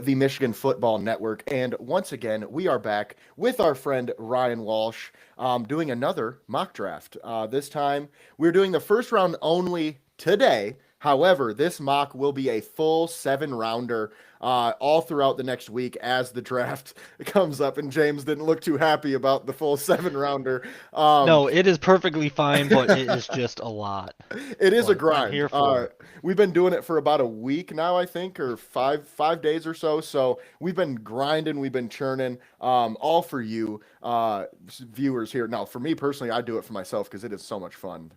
the Michigan Football Network. And once again, we are back with our friend Ryan Walsh doing another mock draft. This time, we're doing the first round only today. However, this mock will be a full 7 rounder all throughout the next week as the draft comes up. And James didn't look too happy about the full 7 rounder. Um, No, it is perfectly fine, but it is just a lot. it is a But I'm grind. here for it. We've been doing it for about a week now, I think, or five days or so. So we've been grinding, we've been churning, all for you, viewers here. Now, for me personally, I do it for myself because it is so much fun,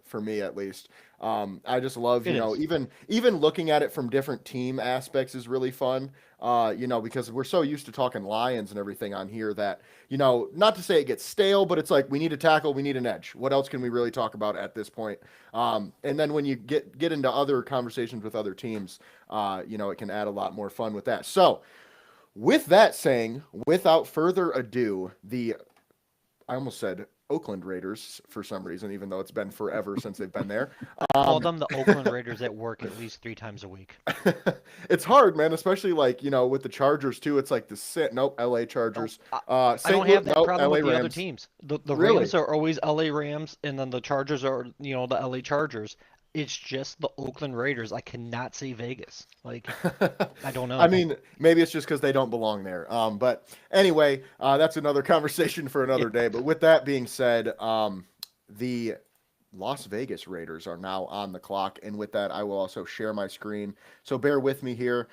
for me at least. I just love, It is. even looking at it from different team aspects is really fun. Because we're so used to talking Lions and everything on here that, not to say it gets stale, but it's like we need a tackle, we need an edge. What else can we really talk about at this point? And then when you get into other conversations with other teams, it can add a lot more fun with that. So, with that saying, without further ado, I almost said Oakland Raiders for some reason, even though it's been forever since they've been there. I call Um, them the Oakland Raiders at work at least 3 times a week. it's hard, man, especially like, with the Chargers too. It's like nope, LA Oh, Chargers. I St. don't Louis, have that nope, problem with LA the other Rams. teams. The Really? Rams are always LA Rams, and then the Chargers are, the LA Chargers. It's just the Oakland Raiders. I cannot say Vegas. Like, I don't I know. mean, maybe it's just because they don't belong there. But anyway, that's another conversation for Yeah. another day. But with that being said, the Las Vegas Raiders are now on the clock. And with that, I will also share my screen. So bear with me here.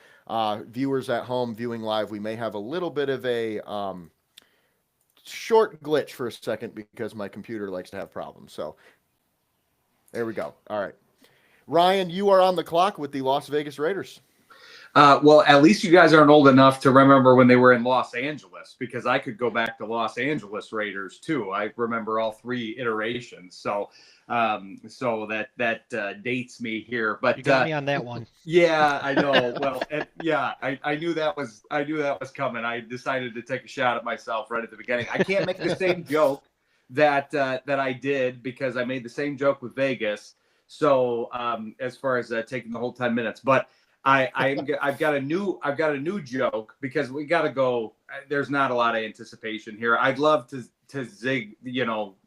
Viewers at home viewing live, we may have a little bit of a short glitch for a second because my computer likes to have problems. So there we go. All right. Ryan, you are on the clock with the Las Vegas Raiders. Well, at least you guys aren't old enough to remember when they were in Los Angeles, because I could go back to Los Angeles Raiders too. I remember all three iterations, so that dates me here. You But got me on that one. yeah, I know. Well, yeah, I knew that was coming. I decided to take a shot at myself right at the beginning. I can't make the same joke that I did, because I made the same joke with Vegas. So as far as taking the whole 10 minutes, but I've got a new joke, because we got to go. There's not a lot of anticipation here. I'd love to zig,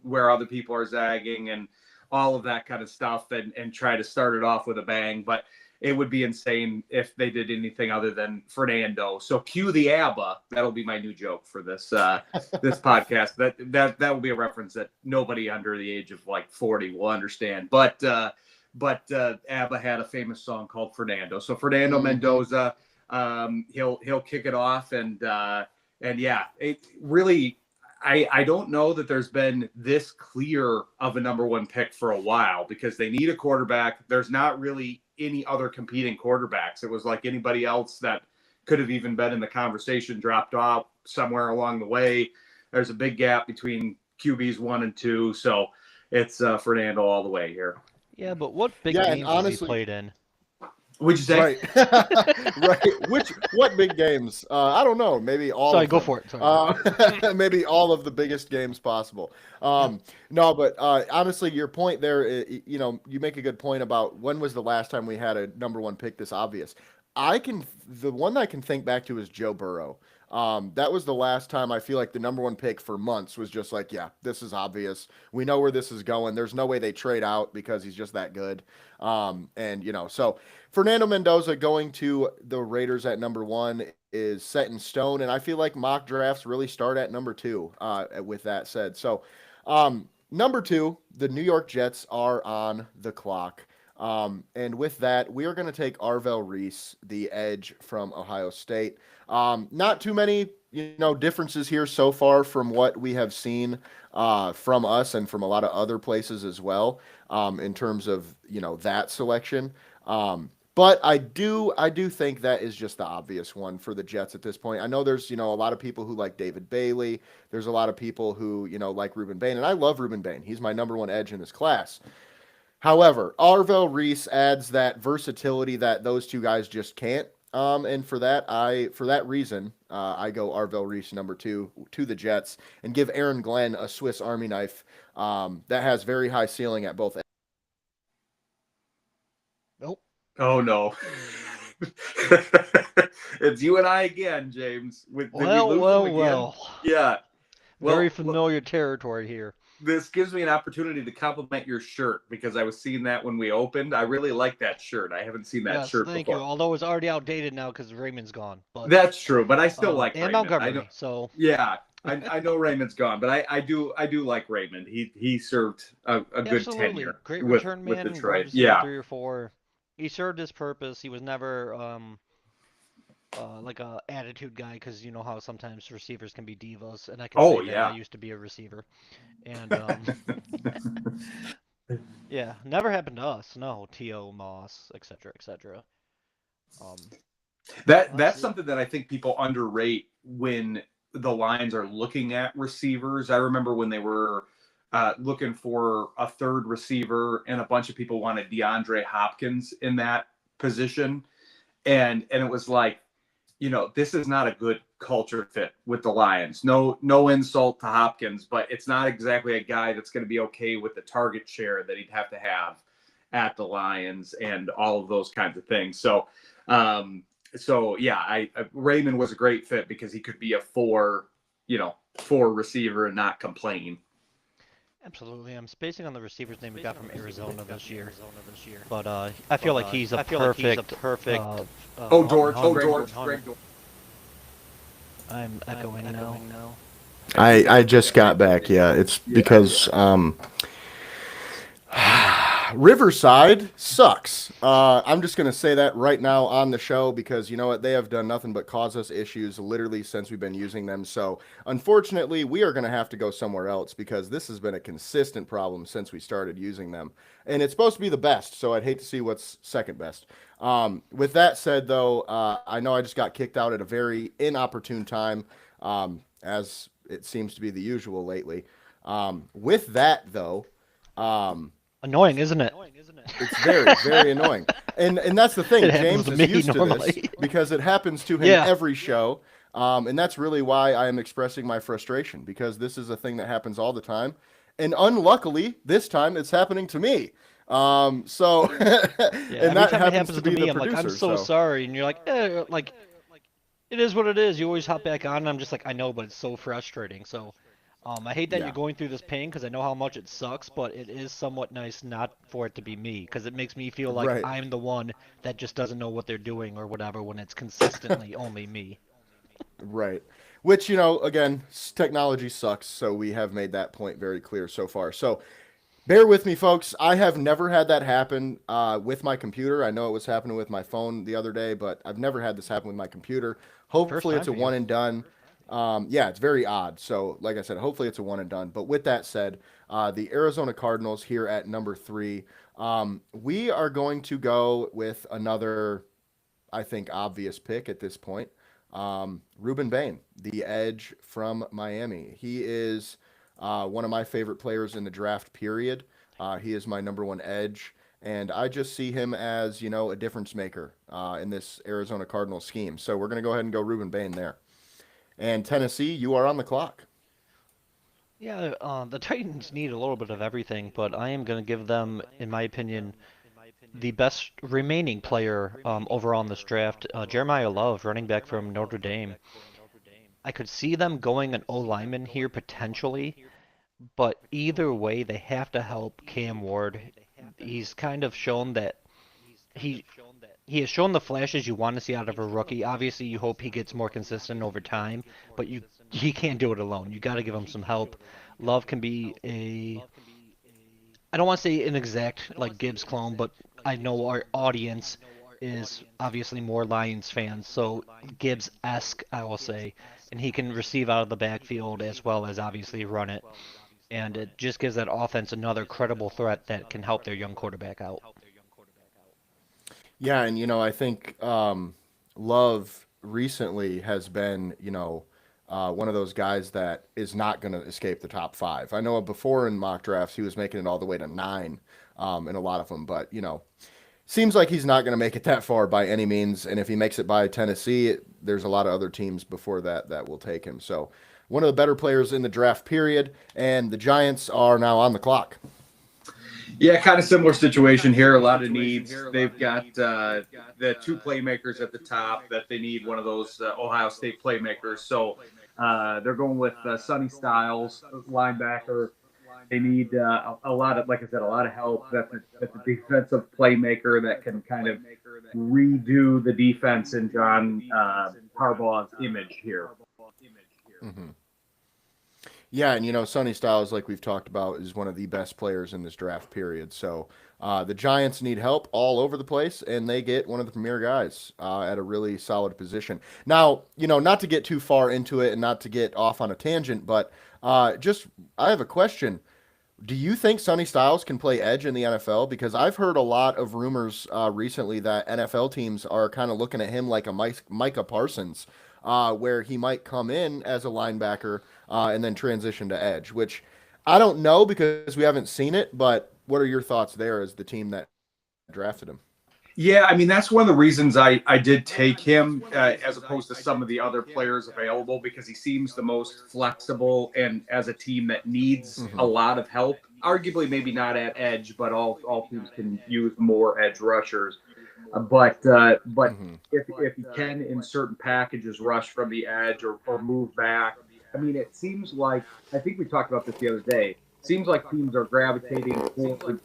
where other people are zagging and all of that kind of stuff, and try to start it off with a bang. But it would be insane if they did anything other than Fernando. So cue the ABBA. That'll be my new joke for this podcast. That will be a reference that nobody under the age of like 40 will understand. But ABBA had a famous song called Fernando. So Fernando Mm-hmm. Mendoza, he'll kick it off, and yeah, it really. I don't know that there's been this clear of a number one pick for a while, because they need a quarterback. There's not really any other competing quarterbacks. It was like anybody else that could have even been in the conversation dropped off somewhere along the way. There's a big gap between QBs 1 and 2, so it's Fernando all the way here. Yeah, but what big Yeah, and games has he honestly, played in? Would you say? right, right. What big games? I don't know. Maybe all Sorry, of go them. for it. Sorry, sorry. Maybe all of the biggest games possible. No, but honestly, your point there, you make a good point about when was the last time we had a number one pick this obvious. The one I can think back to is Joe Burrow. That was the last time I feel like the number one pick for months was just like, yeah, this is obvious. We know where this is going. There's no way they trade out because he's just that good. So Fernando Mendoza going to the Raiders at number one is set in stone, and I feel like mock drafts really start at number two. With that said, so number two, the New York Jets are on the clock. And with that, we are going to take Arvell Reese, the edge from Ohio State. Not too many, differences here so far from what we have seen from us and from a lot of other places as well, in terms of that selection. But I do think that is just the obvious one for the Jets at this point. I know there's a lot of people who like David Bailey. There's a lot of people who like Ruben Bain, and I love Ruben Bain. He's my number one edge in this class. However, Arvell Reese adds that versatility that those two guys just can't. And for that reason, I go Arvell Reese number two to the Jets and give Aaron Glenn a Swiss Army knife that has very high ceiling at both. Nope. Oh no. It's you and I again, James. Did we Well, lose well, him again? well. Yeah. Very Well, familiar territory here. this gives me an opportunity to compliment your shirt because I was seeing that when we opened. I really like that shirt. I haven't seen that Yes, shirt thank before. you. Although it's already outdated now because Raymond's gone. But That's true, but I still like and Raymond. I know. Montgomery. So Yeah, I know Raymond's gone, but I do like Raymond. He served a good absolutely tenure great with return with man and wide Detroit. receiver Yeah, 3 or 4. He served his purpose. He was never like a attitude guy because you know how sometimes receivers can be divas, and I can oh say that I yeah. used to be a receiver. And yeah, never happened to us. No, T.O. Moss, etc., etc. Um, let's That's see. something that I think people underrate when the Lions are looking at receivers. I remember when they were looking for a third receiver, and a bunch of people wanted DeAndre Hopkins in that position, and it was like, this is not a good culture fit with the Lions. No insult to Hopkins, but it's not exactly a guy that's going to be okay with the target share that he'd have to have at the Lions and all of those kinds of things. So yeah, Raymond was a great fit because he could be a four receiver and not complain. Absolutely. I'm spacing on the receiver's name we got from Arizona this year. But I feel like he's a perfect. Oh, George, Greg. I'm echoing now. I just got back. Yeah, it's because Riverside sucks. I'm just going to say that right now on the show because you know what? They have done nothing but cause us issues literally since we've been using them. So, unfortunately, we are going to have to go somewhere else because this has been a consistent problem since we started using them. And it's supposed to be the best, so I'd hate to see what's second best. With that said, though, I know I just got kicked out at a very inopportune time, as it seems to be the usual lately. With that, though, Annoying, isn't it? it's very, very annoying. And that's the thing. It happens James to is me used to normally. this because it happens to him Yeah. every show. And that's really why I am expressing my frustration because this is a thing that happens all the time. And unluckily, this time it's happening to me. So, Yeah, and every that time it happens to to be me, the I'm like, I'm producer. so sorry, and you're like, like, it is what it is. You always hop back on, and I'm just like, I know, but it's so frustrating. So, I hate that Yeah. you're going through this pain because I know how much it sucks, but it is somewhat nice not for it to be me because it makes me feel like Right. I'm the one that just doesn't know what they're doing or whatever when it's consistently only me. Right. Which, again, technology sucks. So we have made that point very clear so far. So bear with me, folks. I have never had that happen with my computer. I know it was happening with my phone the other day, but I've never had this happen with my computer. First Hopefully, time it's a for you. one and done. Yeah, it's very odd. So, like I said, hopefully it's a one and done. But with that said, the Arizona Cardinals here at number 3. We are going to go with another, I think, obvious pick at this point. Ruben Bain, the edge from Miami. He is one of my favorite players in the draft, period. He is my number one edge. And I just see him as, a difference maker in this Arizona Cardinals scheme. So we're going to go ahead and go Ruben Bain there. And Tennessee, you are on the clock. Yeah, the Titans need a little bit of everything, but I am going to give them, in my opinion, the best remaining player overall in this draft, Jeremiah Love, running back from Notre Dame. I could see them going an O lineman here potentially, but either way, they have to help Cam Ward. He's kind of shown that he he has shown the flashes you want to see out of a rookie. Obviously, you hope he gets more consistent over time, but he can't do it alone. You got to give him some help. Love can be a I don't want to say an exact like Gibbs clone, but I know our audience is obviously more Lions fans, so Gibbs-esque, I will say, and he can receive out of the backfield as well as obviously run it, and it just gives that offense another credible threat that can help their young quarterback out. Yeah, and I think Love recently has been, one of those guys that is not going to escape the top 5. I know before in mock drafts he was making it all the way to 9 in a lot of them, but seems like he's not going to make it that far by any means. And if he makes it by Tennessee, there's a lot of other teams before that will take him. So one of the better players in the draft period, and the Giants are now on the clock. Yeah, kind of similar situation here. A lot of needs. They've got the two playmakers at the top that they need one of those Ohio State playmakers. So they're going with Sonny Styles, linebacker. They need a lot of, like I said, a lot of help. That's a defensive playmaker that can kind of redo the defense in John Harbaugh's image here. Mm-hmm. Yeah, and Sonny Styles, like we've talked about, is one of the best players in this draft period. So the Giants need help all over the place, and they get one of the premier guys at a really solid position. Now, not to get too far into it and not to get off on a tangent, but I have a question. Do you think Sonny Styles can play edge in the NFL? Because I've heard a lot of rumors recently that NFL teams are kind of looking at him like a Micah Parsons, where he might come in as a linebacker and then transition to edge, which I don't know because we haven't seen it. But what are your thoughts there as the team that drafted him? Yeah, I mean, that's one of the reasons I did take him as opposed to some of the other players available, because he seems the most flexible, and as a team that needs a lot of help, arguably maybe not at edge, but all teams can use more edge rushers. But if he can in certain packages rush from the edge or move back, I mean, it seems like, I think we talked about this the other day, seems like teams are gravitating toward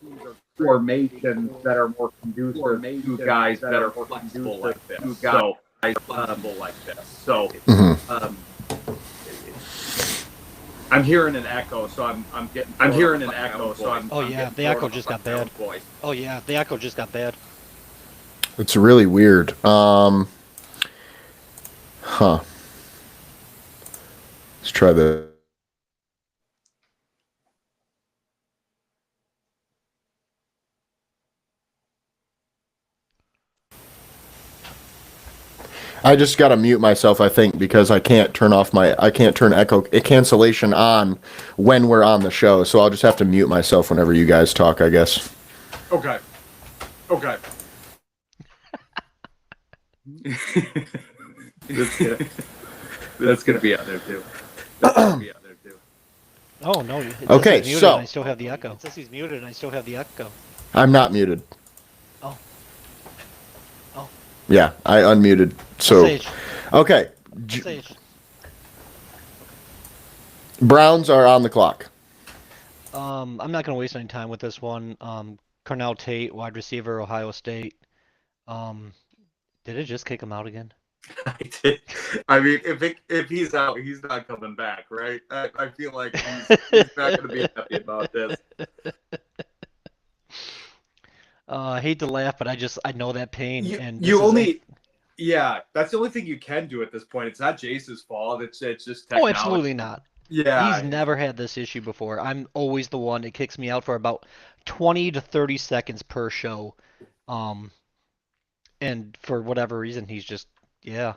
formations that are more conducive to guys that are flexible like this. So I'm hearing an echo, so I'm getting. I'm hearing an echo, so I'm. Oh yeah, the echo just got bad. Oh yeah, the echo just got bad. It's really weird. Let's try the. I just got to mute myself, I think, because I can't turn echo cancellation on when we're on the show. So I'll just have to mute myself whenever you guys talk, I guess. Okay. That's gonna be out there too. Oh no. It says Okay, he's muted so and I still have the echo. It says he's muted and I still have the echo. I'm not muted. Oh. Yeah, I unmuted. So Sage. okay, Sage. Browns are on the clock. I'm not gonna waste any time with this one. Cornell Tate, wide receiver, Ohio State. Did it just kick him out again? I did. I mean, if he's out, he's not coming back, right? I feel like he's not going to be happy about this. I hate to laugh, but I know that pain. Yeah, that's the only thing you can do at this point. It's not Jace's fault. It's just technology. Oh, absolutely not. Yeah, He's never had this issue before. I'm always the one that kicks me out for about 20 to 30 seconds per show. And for whatever reason, he's just, yeah.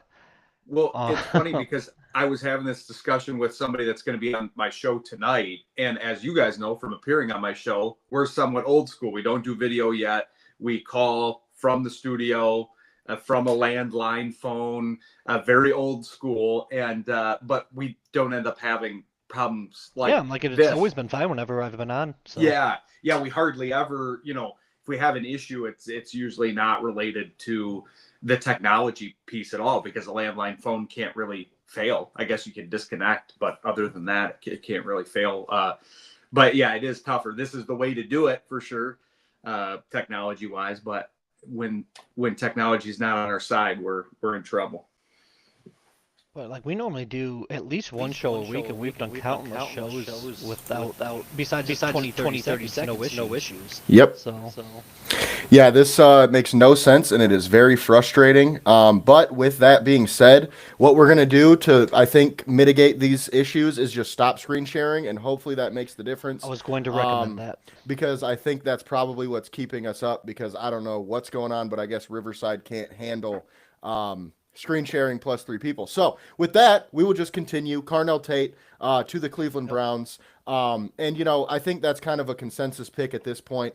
Well, it's funny because I was having this discussion with somebody that's going to be on my show tonight. And as you guys know from appearing on my show, we're somewhat old school. We don't do video yet. We call from the studio, from a landline phone, very old school. And but we don't end up having problems like it's this. always been fine whenever I've been on. So. Yeah, we hardly ever, if we have an issue, it's usually not related to the technology piece at all, because a landline phone can't really fail. I guess you can disconnect, but other than that, it can't really fail. But yeah, it is tougher. This is the way to do it for sure, technology wise. But when technology is not on our side, we're in trouble. But like we normally do at least one show a week, and we've done countless shows without besides 20, 30 seconds, no issues. Yep. So. Yeah, this makes no sense, and it is very frustrating. But with that being said, what we're going to do to, I think, mitigate these issues is just stop screen sharing, and hopefully that makes the difference. I was going to recommend that. Because I think that's probably what's keeping us up, because I don't know what's going on, but I guess Riverside can't handle screen sharing plus 3 people. So with that, we will just continue. Carnell Tate to the Cleveland Browns. And, I think that's kind of a consensus pick at this point.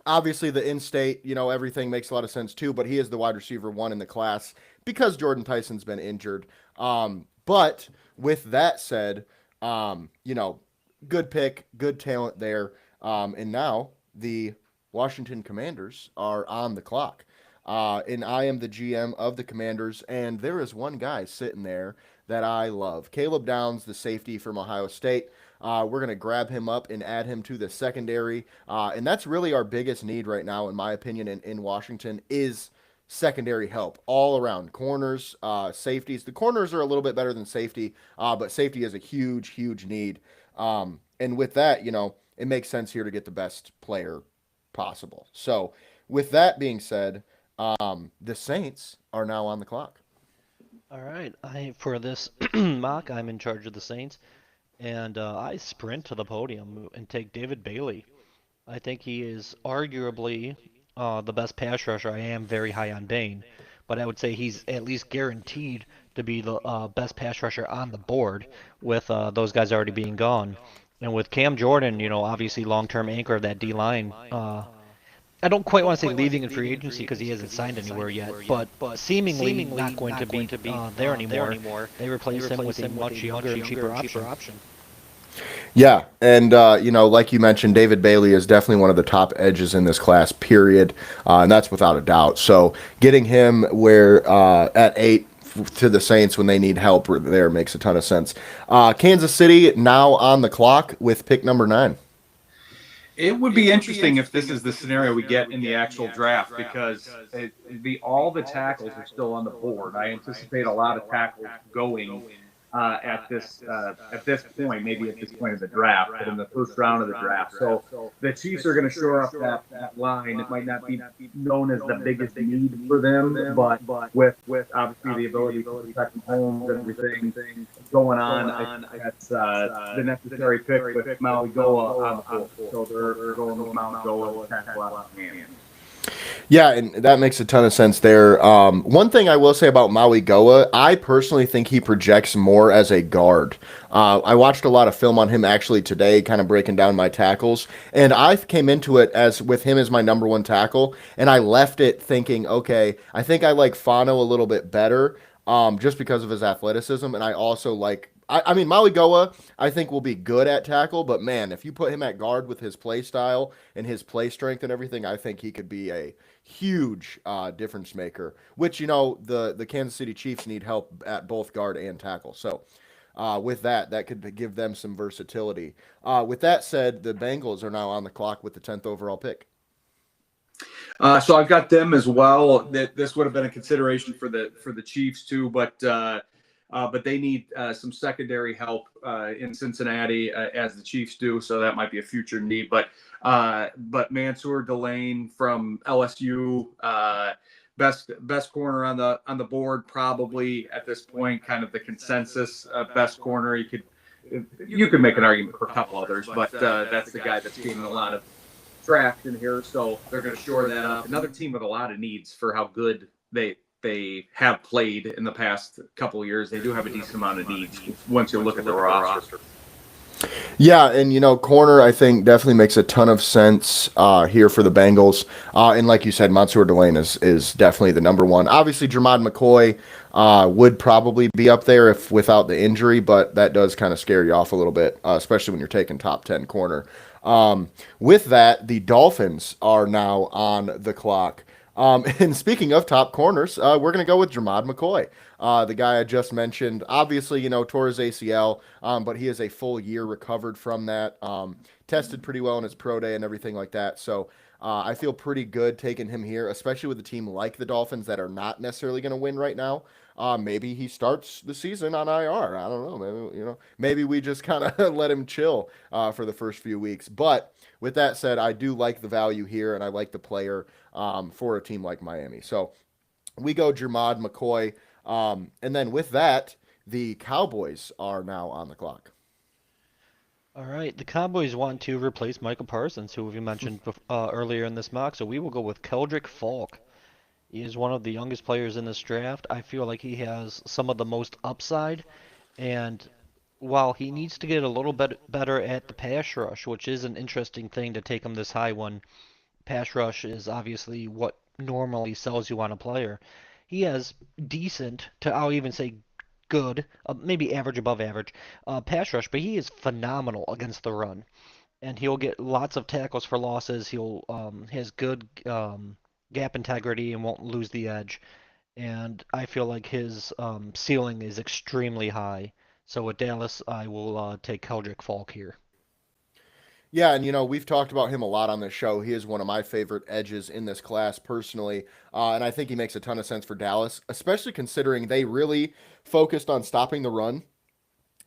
Obviously, the in-state, everything makes a lot of sense too, but he is the wide receiver 1 in the class because Jordan Tyson's been injured. But with that said, good pick, good talent there. And now the Washington Commanders are on the clock. And I am the GM of the Commanders, and there is one guy sitting there that I love. Caleb Downs, the safety from Ohio State. We're going to grab him up and add him to the secondary. And that's really our biggest need right now, in my opinion, in Washington, is secondary help all around. Corners, safeties. The corners are a little bit better than safety, but safety is a huge, huge need. And with that, it makes sense here to get the best player possible. So, with that being said, the Saints are now on the clock. All right, for this mock, I'm in charge of the Saints, and I sprint to the podium and take David Bailey. I think he is arguably the best pass rusher. I am very high on Dane, but I would say he's at least guaranteed to be the best pass rusher on the board with those guys already being gone. And with Cam Jordan, obviously long-term anchor of that D line. I don't quite want to say leaving in free agency because he hasn't signed anywhere yet, but seemingly not going to be there anymore. They replace him with a much younger and cheaper option. Yeah, and like you mentioned, David Bailey is definitely one of the top edges in this class. Period, and that's without a doubt. So getting him where at 8 to the Saints when they need help there makes a ton of sense. Kansas City now on the clock with pick number 9. It would be interesting if this is the scenario we get in the actual draft because all the tackles are still on the board. I anticipate a lot of tackles going at this point, maybe at this point of the draft, but in the first round of the draft. So the Chiefs are going to shore up that line. It might not be known as the biggest need for them, but with obviously the ability to protect Mahomes and everything going on, I think that's the necessary pick with Maui Goa on the board. So they're going with Maui Goa with tackle out of hand. Yeah, and that makes a ton of sense there. One thing I will say about Maui Goa, I personally think he projects more as a guard. I watched a lot of film on him actually today, kind of breaking down my tackles, and I came into it as with him as my number one tackle, and I left it thinking, okay, I think I like Fano a little bit better, just because of his athleticism, and I also like. I mean, Maui Goa, I think will be good at tackle, but man, if you put him at guard with his play style and his play strength and everything, I think he could be a huge difference maker. Which the Kansas City Chiefs need help at both guard and tackle. So with that could give them some versatility. With that said, the Bengals are now on the clock with the 10th overall pick. So I've got them as well. That this would have been a consideration for the Chiefs too, but they need some secondary help in Cincinnati as the Chiefs do. So that might be a future need. But Mansour Delane from LSU, best corner on the board, probably at this point, kind of the consensus best corner. You could make an argument for a couple others, but that's the guy that's getting a lot of traction here. So they're going to shore that up. Another team with a lot of needs for how good they have played in the past couple of years. They do have a decent amount of needs once you look at the roster. Yeah, and corner I think definitely makes a ton of sense here for the Bengals. And like you said, Mansour Delane is definitely the number one. Obviously, Jermod McCoy would probably be up there if without the injury, but that does kind of scare you off a little bit, especially when you're taking top 10 corner. With that, the Dolphins are now on the clock. And speaking of top corners, we're going to go with Jermod McCoy, the guy I just mentioned. Obviously, tore his ACL, but he is a full year recovered from that. Tested pretty well in his pro day and everything like that. So I feel pretty good taking him here, especially with a team like the Dolphins that are not necessarily going to win right now. Maybe he starts the season on IR. I don't know. Maybe we just kind of let him chill for the first few weeks. But with that said, I do like the value here, and I like the player for a team like Miami. So we go Jermod McCoy. And then with that, the Cowboys are now on the clock. All right, the Cowboys want to replace Michael Parsons, who we mentioned earlier in this mock, so we will go with Keldrick Falk. He is one of the youngest players in this draft. I feel like he has some of the most upside, and while he needs to get a little bit better at the pass rush, which is an interesting thing to take him this high when pass rush is obviously what normally sells you on a player. He has decent to I'll even say good, maybe average above average pass rush, but he is phenomenal against the run. and he'll get lots of tackles for losses. He'll has good gap integrity and won't lose the edge. And I feel like his ceiling is extremely high. So with Dallas, I will take Keldrick Falk here. Yeah, and we've talked about him a lot on this show. He is one of my favorite edges in this class personally, and I think he makes a ton of sense for Dallas, especially considering they really focused on stopping the run.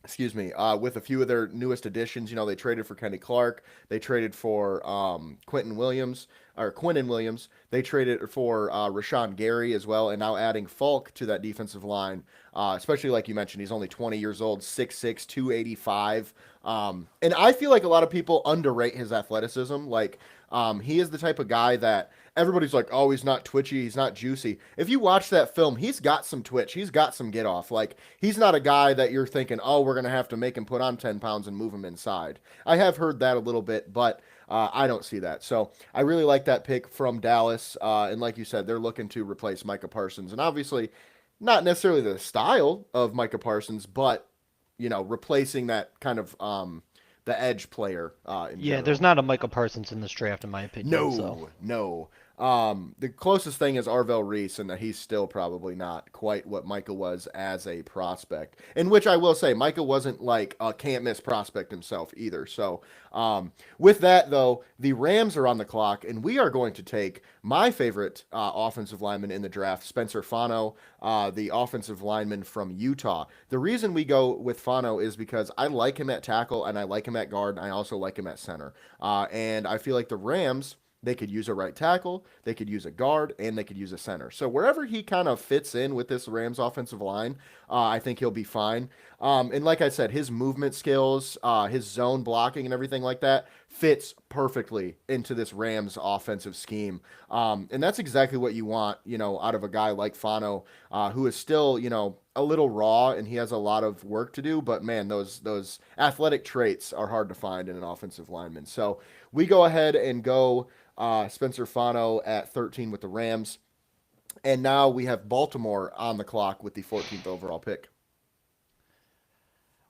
Excuse me, with a few of their newest additions. They traded for Kenny Clark. They traded for Quinnen Williams. They traded for Rashawn Gary as well, and now adding Falk to that defensive line. Especially like you mentioned, he's only 20 years old, 6'6", 285. And I feel like a lot of people underrate his athleticism. Like, he is the type of guy that everybody's like, oh, he's not twitchy, he's not juicy. If you watch that film, he's got some twitch, he's got some get off. Like, he's not a guy that you're thinking, oh, we're gonna have to make him put on 10 pounds and move him inside. I have heard that a little bit, but I don't see that. So I really like that pick from Dallas. And like you said, they're looking to replace Micah Parsons, and obviously not necessarily the style of Micah Parsons, but replacing that kind of the edge player in Yeah, general. there's not a Michael Parsons in this draft, in my opinion. So No. The closest thing is Arvell Reese, and he's still probably not quite what Micah was as a prospect. In which I will say, Micah wasn't like a can't miss prospect himself either. So, with that though, the Rams are on the clock, and we are going to take my favorite offensive lineman in the draft, Spencer Fano, the offensive lineman from Utah. The reason we go with Fano is because I like him at tackle, and I like him at guard, and I also like him at center. And I feel like the Rams, they could use a right tackle, they could use a guard, and they could use a center. So wherever he kind of fits in with this Rams offensive line, I think he'll be fine. And like I said, his movement skills, his zone blocking, and everything like that fits perfectly into this Rams offensive scheme. And that's exactly what you want, out of a guy like Fano, who is still, a little raw and he has a lot of work to do. But man, those athletic traits are hard to find in an offensive lineman. So we go ahead and go Spencer Fano at 13 with the Rams. And now we have Baltimore on the clock with the 14th overall pick.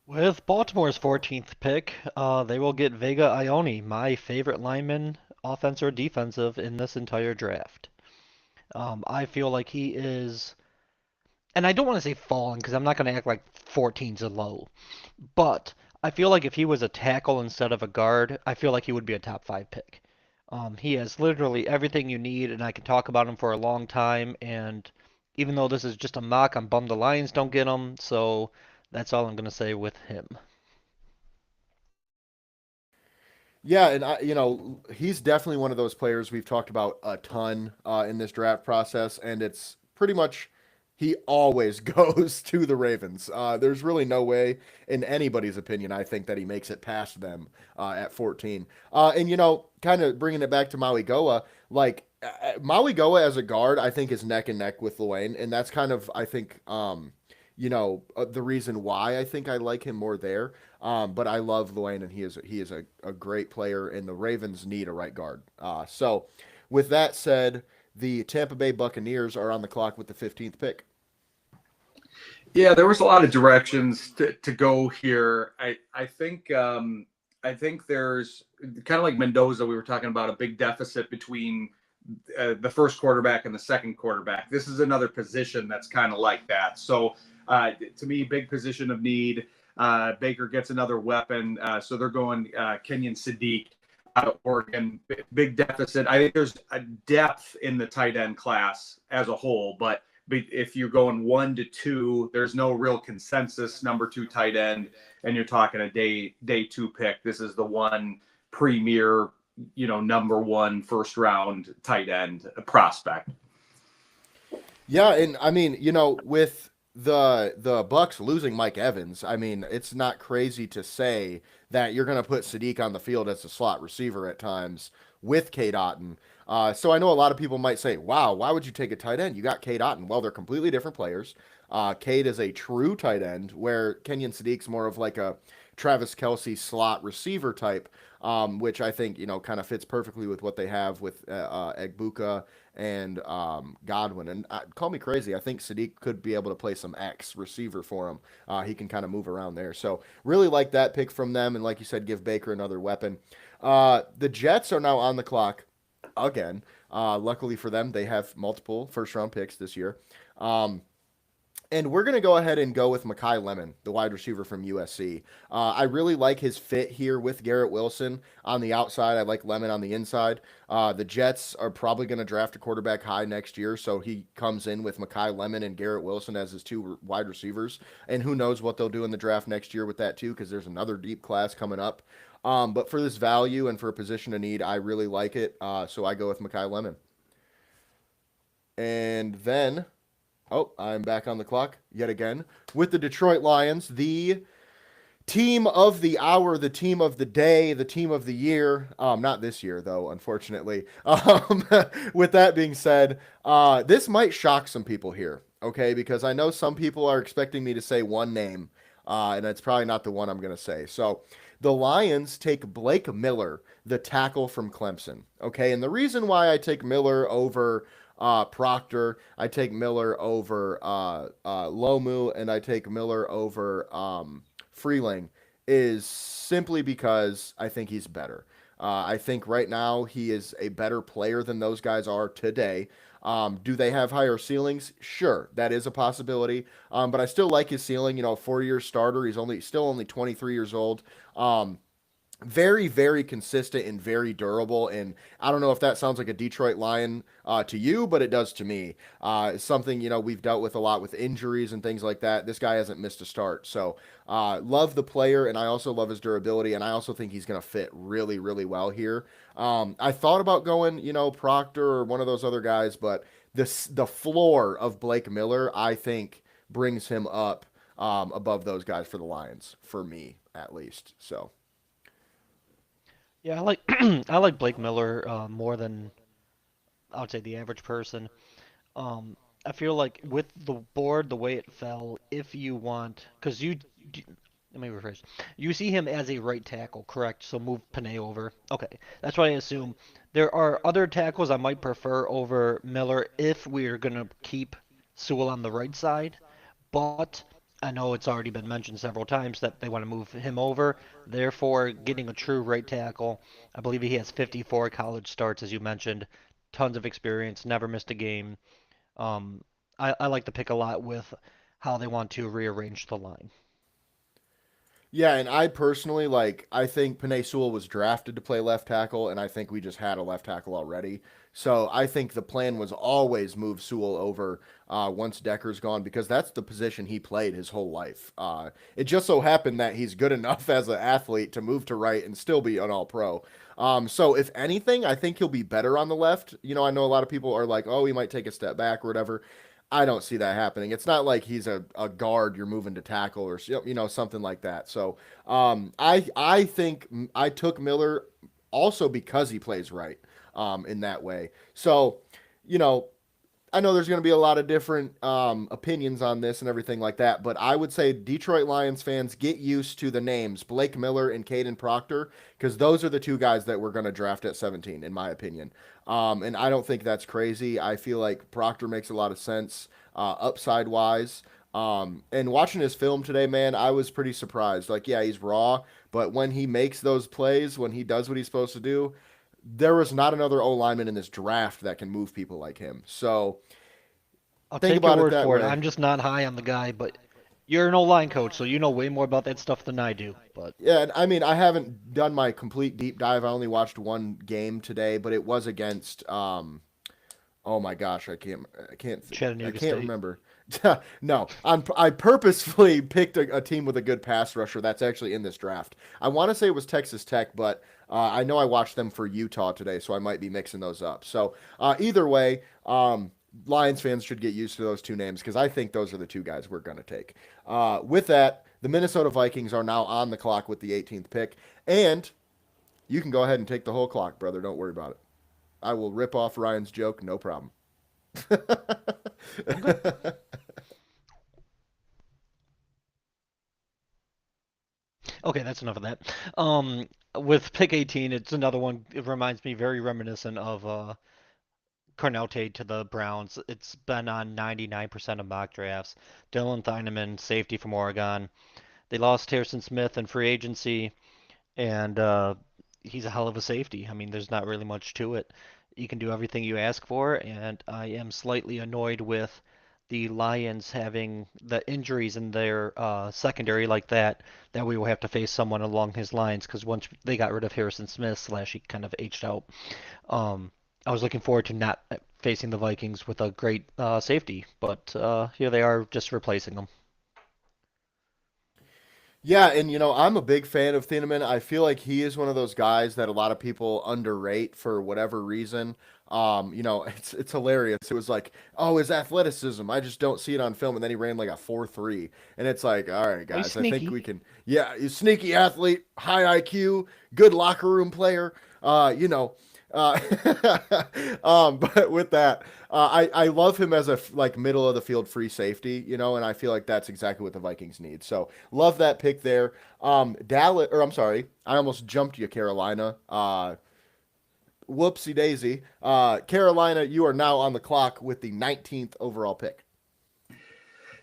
with Baltimore's 14th pick, they will get Vega Ione, my favorite lineman, offense or defensive, in this entire draft. I feel like he is, and I don't want to say fallen because I'm not going to act like 14's a low, but I feel like if he was a tackle instead of a guard, I feel like he would be a top five pick. He has literally everything you need, and I can talk about him for a long time. And even though this is just a mock, I'm bummed the Lions don't get him, so that's all I'm going to say with him. Yeah, and he's definitely one of those players we've talked about a ton in this draft process, and it's pretty much he always goes to the Ravens. There's really no way, in anybody's opinion, I think that he makes it past them at 14. And kind of bringing it back to Maui Goa, like Maui Goa as a guard, I think is neck and neck with Luane, and that's kind of I think the reason why I think I like him more there. But I love Luane, and he is a great player, and the Ravens need a right guard. So, with that said, the Tampa Bay Buccaneers are on the clock with the 15th pick. Yeah, there was a lot of directions to go here. I think there's kind of like Mendoza. We were talking about a big deficit between the first quarterback and the second quarterback. This is another position that's kind of like that. So to me, big position of need. Baker gets another weapon. So they're going Kenyon Sadiq out of Oregon. Big deficit. I think there's a depth in the tight end class as a whole, but if you're going 1 to 2, there's no real consensus number 2 tight end, and you're talking a day 2 pick. This is the one premier, number 1 first round tight end prospect. Yeah, and I mean, with the Bucks losing Mike Evans, I mean, it's not crazy to say that you're going to put Sadiq on the field as a slot receiver at times with Cade Otton. So I know a lot of people might say, wow, why would you take a tight end? You got Cade Otton. Well, they're completely different players. Cade is a true tight end, where Kenyon Sadiq's more of like a Travis Kelce slot receiver type, which I think, kind of fits perfectly with what they have with Egbuka and Godwin. And call me crazy, I think Sadiq could be able to play some X receiver for him. He can kind of move around there. So really like that pick from them. And like you said, give Baker another weapon. The Jets are now on the clock again. Luckily for them, they have multiple first round picks this year. Um, and we're going to go ahead and go with Makai Lemon, the wide receiver from USC. I really like his fit here with Garrett Wilson on the outside. I like Lemon on the inside. The Jets are probably going to draft a quarterback high next year, so he comes in with Makai Lemon and Garrett Wilson as his two wide receivers. And who knows what they'll do in the draft next year with that, too, because there's another deep class coming up. But for this value and for a position of need, I really like it. So I go with Makai Lemon. And then oh, I'm back on the clock yet again with the Detroit Lions, the team of the hour, the team of the day, the team of the year. Not this year, though, unfortunately. With that being said, this might shock some people here, okay? Because I know some people are expecting me to say one name, and it's probably not the one I'm going to say. So the Lions take Blake Miller, the tackle from Clemson, okay? And the reason why I take Miller over Proctor, I take Miller over Lomu, and I take Miller over Freeling is simply because I think he's better. I think right now he is a better player than those guys are today. Do they have higher ceilings? Sure, that is a possibility. But I still like his ceiling. You know, 4 year starter. He's only 23 years old. Very, very consistent and very durable. And I don't know if that sounds like a Detroit Lion to you, but it does to me. It's something, you know, we've dealt with a lot with injuries and things like that. This guy hasn't missed a start. So love the player, and I also love his durability, and I also think he's going to fit really, really well here. I thought about going, you know, Proctor or one of those other guys, but the floor of Blake Miller, I think, brings him up above those guys for the Lions, for me at least. So. Yeah, I like I like Blake Miller more than I would say the average person. Um, I feel like with the board, the way it fell, if you want, because let me rephrase. You see him as a right tackle, correct? So move Panay over. Okay, that's what I assume. There are other tackles I might prefer over Miller if we're gonna keep Sewell on the right side. But I know it's already been mentioned several times that they want to move him over. Therefore, getting a true right tackle, I believe he has 54 college starts, as you mentioned, tons of experience, never missed a game. Um, I like the pick a lot with how they want to rearrange the line. Yeah, and I personally I think Penei Sewell was drafted to play left tackle, and I think we just had a left tackle already. So I think the plan was always move Sewell over once Decker's gone because that's the position he played his whole life. It just so happened that he's good enough as an athlete to move to right and still be an all pro. So if anything, I think he'll be better on the left. You know, I know a lot of people are like, oh, he might take a step back or whatever. I don't see that happening. It's not like he's a guard you're moving to tackle or you know something like that. So I think I took Miller also because he plays right in that way. So you know I know there's going to be a lot of different opinions on this and everything like that, but I would say Detroit Lions fans get used to the names Blake Miller and Caden Proctor because those are the two guys that we're going to draft at 17, in my opinion. And I don't think that's crazy. I feel like Proctor makes a lot of sense upside wise. And watching his film today, man, I was pretty surprised. Like, yeah, he's raw, but when he makes those plays, when he does what he's supposed to do, there was not another O lineman in this draft that can move people like him. So I'll think take your about it word that for it. way. I'm just not high on the guy, but you're an O-line coach, so you know way more about that stuff than I do. But Yeah, and I mean, I haven't done my complete deep dive. I only watched one game today, but it was against oh my gosh, I Chattanooga can't State. remember. No, I purposefully picked a team with a good pass rusher that's actually in this draft. I want to say it was Texas Tech, but I know I watched them for Utah today, so I might be mixing those up. So either way, Lions fans should get used to those two names because I think those are the two guys we're going to take. With that, the Minnesota Vikings are now on the clock with the 18th pick, and you can go ahead and take the whole clock, brother. Don't worry about it. I will rip off Ryan's joke, no problem. Okay. Okay, that's enough of that. With pick 18, it's another one. It reminds me very reminiscent of Cornell Tate to the Browns. It's been on 99% of mock drafts. Dylan Theineman, safety from Oregon. They lost Harrison Smith in free agency, and he's a hell of a safety. I mean, there's not really much to it. You can do everything you ask for, and I am slightly annoyed with the Lions having the injuries in their secondary like that we will have to face someone along his lines because once they got rid of Harrison Smith slash he kind of aged out. Um, I was looking forward to not facing the Vikings with a great safety, but here they are just replacing them. Yeah, and I'm a big fan of Thieneman. I feel like he is one of those guys that a lot of people underrate for whatever reason. It's hilarious. It was like, oh, his athleticism. I just don't see it on film. And then he ran like a 4.3. And it's like, all right, Oh, he's guys, I think sneaky. we can. Yeah, he's sneaky athlete, high IQ, good locker room player. Uh, you know, uh, but with that, I love him as a like middle of the field free safety, and I feel like that's exactly what the Vikings need. So love that pick there. Dallas, or I'm sorry, I almost jumped you, Carolina. Whoopsie daisy. Carolina, you are now on the clock with the 19th overall pick.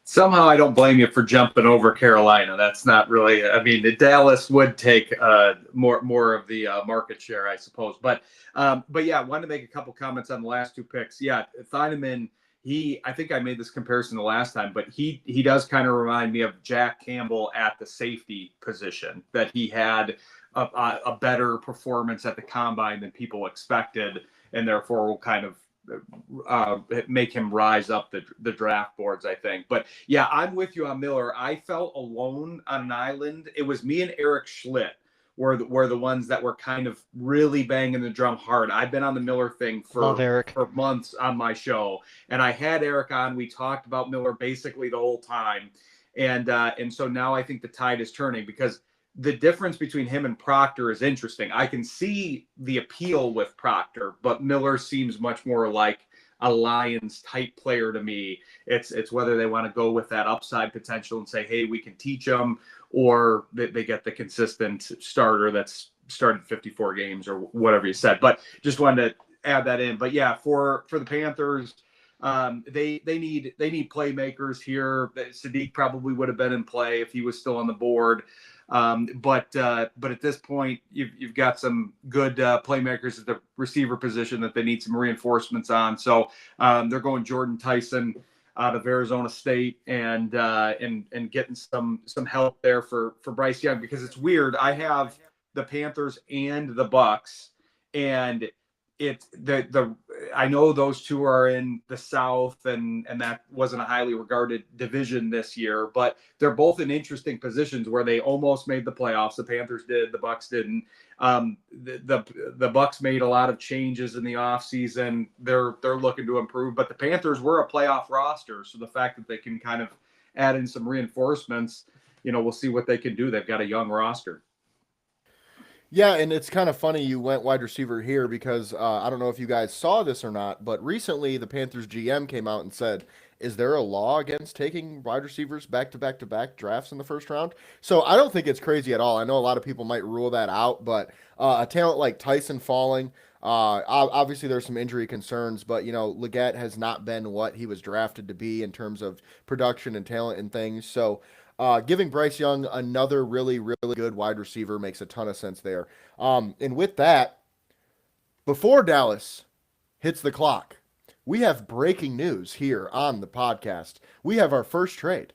Somehow I don't blame you for jumping over Carolina. That's not really. I mean, Dallas would take more of the market share, I suppose. But yeah, I wanted to make a couple comments on the last two picks. Yeah, Thieneman. I think I made this comparison the last time, but he does kind of remind me of Jack Campbell at the safety position. That he had a better performance at the combine than people expected, and therefore will kind of make him rise up the draft boards, I think. But yeah, I'm with you on Miller. I felt alone on an island. It was me and Eric Schlitt were the ones that were kind of really banging the drum hard. I've been on the Miller thing Love Eric. for months on my show, and I had Eric on. We talked about Miller basically the whole time, and so now I think the tide is turning because the difference between him and Proctor is interesting. I can see the appeal with Proctor, but Miller seems much more like a Lions type player to me. It's whether they want to go with that upside potential and say, hey, we can teach them, or they get the consistent starter that's started 54 games or whatever you said. But just wanted to add that in. But yeah, for the Panthers, they need playmakers here. Sadiq probably would have been in play if he was still on the board. But at this point, you've got some good playmakers at the receiver position that they need some reinforcements on. So they're going Jordan Tyson out of Arizona State and getting some help there for Bryce Young, because it's weird. I have the Panthers and the Bucks, and it's the I know those two are in the South, and that wasn't a highly regarded division this year, but they're both in interesting positions where they almost made the playoffs. The Panthers did, the Bucks didn't. The Bucks made a lot of changes in the offseason. They're looking to improve, but the Panthers were a playoff roster, so the fact that they can kind of add in some reinforcements, we'll see what they can do. They've got a young roster. Yeah, and it's kind of funny you went wide receiver here because I don't know if you guys saw this or not, but recently the Panthers GM came out and said, is there a law against taking wide receivers back to back to back drafts in the first round? So I don't think it's crazy at all. I know a lot of people might rule that out, but a talent like Tyson falling, obviously there's some injury concerns, but Leggett has not been what he was drafted to be in terms of production and talent and things. So giving Bryce Young another really, really good wide receiver makes a ton of sense there. And with that, before Dallas hits the clock, we have breaking news here on the podcast. We have our first trade.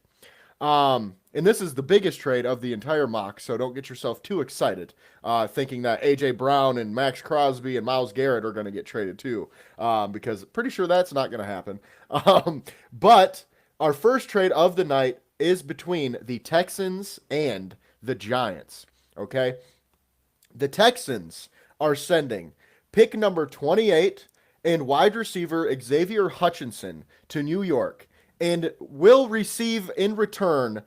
And this is the biggest trade of the entire mock, so don't get yourself too excited thinking that A.J. Brown and Max Crosby and Myles Garrett are going to get traded too, because pretty sure that's not going to happen. But our first trade of the night is between the Texans and the Giants. Okay? The Texans are sending pick number 28 and wide receiver Xavier Hutchinson to New York and will receive in return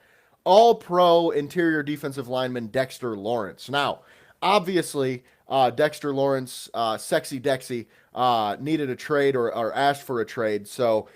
all-pro interior defensive lineman Dexter Lawrence. Now, obviously, Dexter Lawrence, Sexy Dexy, needed a trade or asked for a trade. So,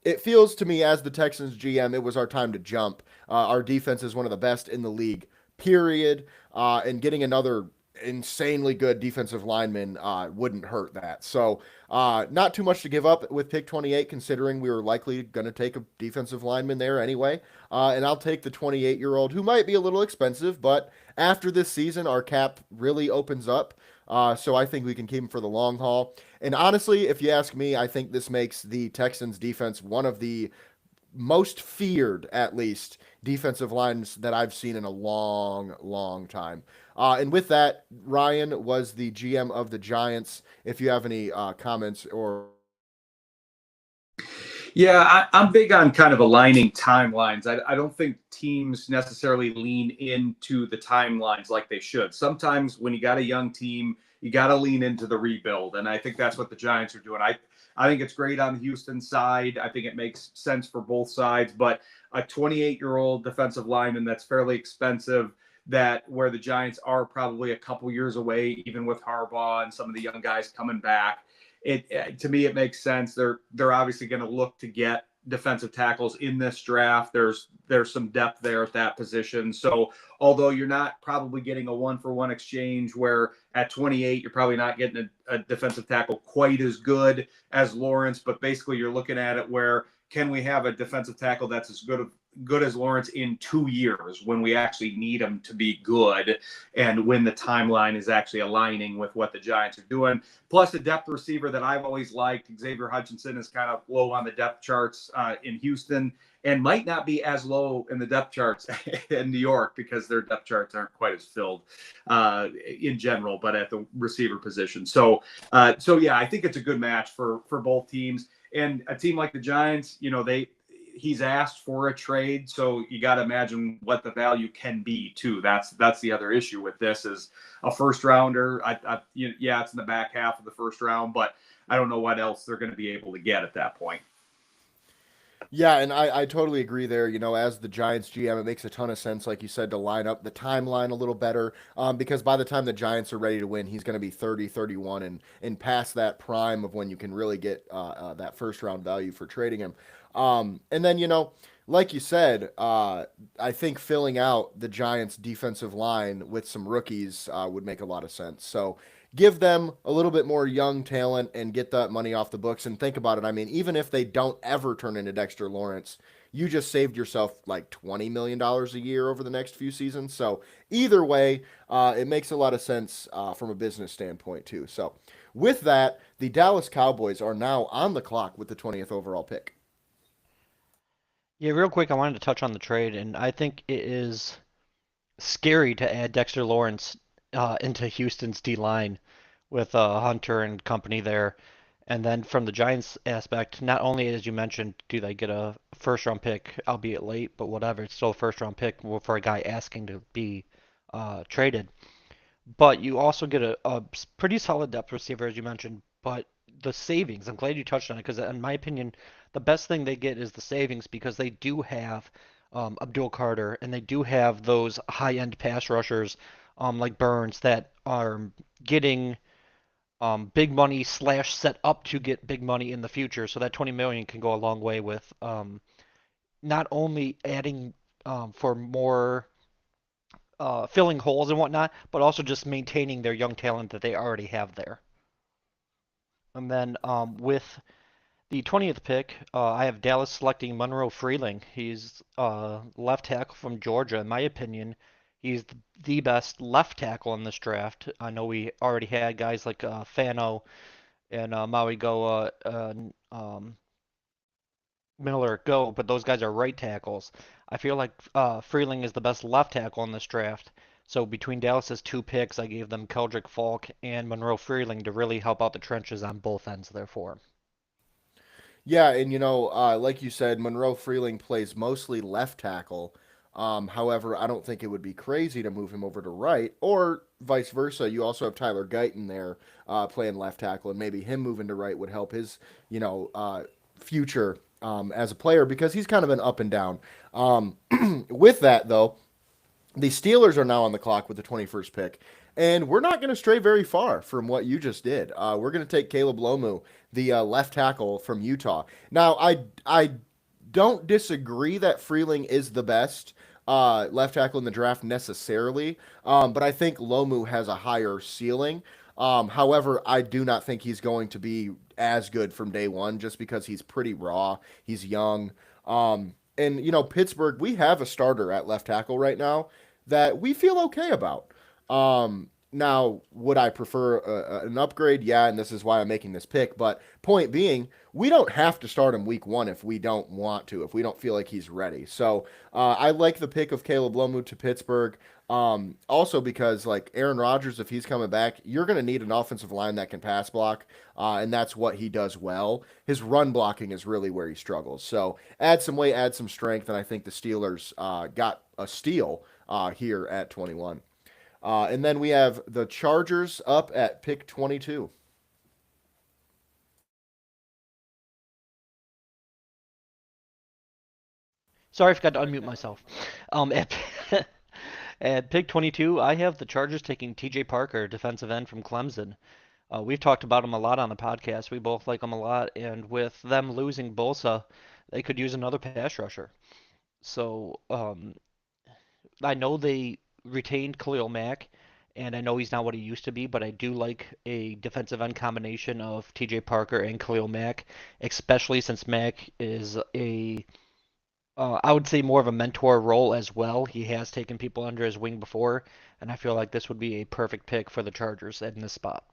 it feels to me as the Texans GM, it was our time to jump. Our defense is one of the best in the league, period. And getting another insanely good defensive lineman wouldn't hurt that. So not too much to give up with pick 28, considering we were likely going to take a defensive lineman there anyway. And I'll take the 28-year-old, who might be a little expensive, but after this season, our cap really opens up. So I think we can keep him for the long haul. And honestly, if you ask me, I think this makes the Texans defense one of the most feared, at least, defensive lines that I've seen in a long, long time. And with that, Ryan was the GM of the Giants. If you have any comments or. Yeah, I'm big on kind of aligning timelines. I don't think teams necessarily lean into the timelines like they should. Sometimes when you got a young team, you got to lean into the rebuild. And I think that's what the Giants are doing. I think it's great on the Houston side. I think it makes sense for both sides. But a 28-year-old defensive lineman that's fairly expensive, that where the Giants are probably a couple years away, even with Harbaugh and some of the young guys coming back, to me it makes sense. They're obviously going to look to get defensive tackles in this draft. There's some depth there at that position. So although you're not probably getting a 1-for-1 exchange, where at 28 you're probably not getting a defensive tackle quite as good as Lawrence, but basically you're looking at it where, can we have a defensive tackle that's as good as Lawrence in 2 years, when we actually need him to be good and when the timeline is actually aligning with what the Giants are doing. Plus, a depth receiver that I've always liked, Xavier Hutchinson, is kind of low on the depth charts in Houston, and might not be as low in the depth charts in New York, because their depth charts aren't quite as filled in general, but at the receiver position. So yeah, I think it's a good match for both teams. And a team like the Giants, he's asked for a trade, so you got to imagine what the value can be too. That's the other issue with this, is a first rounder. Yeah, it's in the back half of the first round, but I don't know what else they're going to be able to get at that point. Yeah, and I totally agree there. As the Giants GM, it makes a ton of sense, like you said, to line up the timeline a little better, because by the time the Giants are ready to win, he's going to be 30, 31, and past that prime of when you can really get that first-round value for trading him. And then, like you said, I think filling out the Giants' defensive line with some rookies would make a lot of sense. So give them a little bit more young talent and get that money off the books. And think about it. I mean, even if they don't ever turn into Dexter Lawrence, you just saved yourself like $20 million a year over the next few seasons. So either way, it makes a lot of sense from a business standpoint too. So with that, the Dallas Cowboys are now on the clock with the 20th overall pick. Yeah, real quick, I wanted to touch on the trade, and I think it is scary to add Dexter Lawrence into Houston's D line with Hunter and company there. And then from the Giants aspect, not only as you mentioned, do they get a first round pick, albeit late, but whatever, it's still a first round pick for a guy asking to be traded. But you also get a pretty solid depth receiver, as you mentioned. But the savings, I'm glad you touched on it, because in my opinion, the best thing they get is the savings, because they do have Abdul Carter, and they do have those high-end pass rushers like Burns that are getting big money slash set up to get big money in the future. So that 20 million can go a long way with not only adding for more filling holes and whatnot, but also just maintaining their young talent that they already have there. And then with the 20th pick, I have Dallas selecting Monroe Freeling. He's left tackle from Georgia. In my opinion, he's the best left tackle in this draft. I know we already had guys like Fano and Maui Goa and Miller go, but those guys are right tackles. I feel like Freeling is the best left tackle in this draft. So between Dallas's two picks, I gave them Keldrick Falk and Monroe Freeling to really help out the trenches on both ends of their form. Yeah, and like you said, Monroe Freeling plays mostly left tackle. However, I don't think it would be crazy to move him over to right, or vice versa. You also have Tyler Guyton there playing left tackle, and maybe him moving to right would help his, future as a player, because he's kind of an up and down. With that, though, the Steelers are now on the clock with the 21st pick, and we're not going to stray very far from what you just did. We're going to take Caleb Lomu, the left tackle from Utah. Now, I don't disagree that Freeling is the best, left tackle in the draft necessarily, but I think Lomu has a higher ceiling. However, I do not think he's going to be as good from day one just because he's pretty raw. He's young. And, Pittsburgh, we have a starter at left tackle right now that we feel okay about. Now, would I prefer an upgrade? Yeah, and this is why I'm making this pick. But point being, we don't have to start him week one if we don't want to, if we don't feel like he's ready. So I like the pick of Caleb Lomu to Pittsburgh. Also because like Aaron Rodgers, if he's coming back, you're going to need an offensive line that can pass block, and that's what he does well. His run blocking is really where he struggles. So add some weight, add some strength, and I think the Steelers got a steal here at 21. And then we have the Chargers up at pick 22. Sorry, I forgot to unmute myself. At, at pick 22, I have the Chargers taking T.J. Parker, defensive end from Clemson. We've talked about him a lot on the podcast. We both like him a lot, and with them losing Bosa, they could use another pass rusher. So I know they retained Khalil Mack, and I know he's not what he used to be, but I do like a defensive end combination of T.J. Parker and Khalil Mack, especially since Mack is I would say more of a mentor role as well. He has taken people under his wing before, and I feel like this would be a perfect pick for the Chargers in this spot.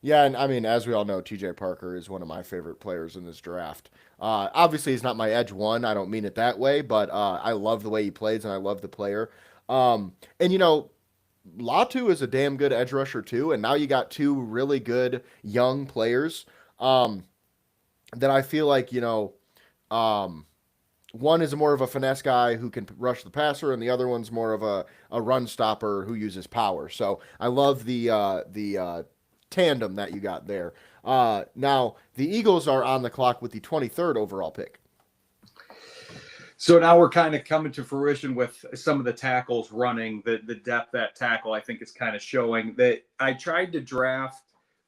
Yeah, and I mean, as we all know, TJ Parker is one of my favorite players in this draft. Obviously, he's not my edge one. I don't mean it that way, but I love the way he plays and I love the player. And Latu is a damn good edge rusher too, and now you got two really good young players um, that I feel like um, one is more of a finesse guy who can rush the passer, and the other one's more of a run stopper who uses power. So I love the tandem that you got there. Now the Eagles are on the clock with the 23rd overall pick. So now we're kind of coming to fruition with some of the tackles running. The depth at tackle, I think, is kind of showing that I tried to draft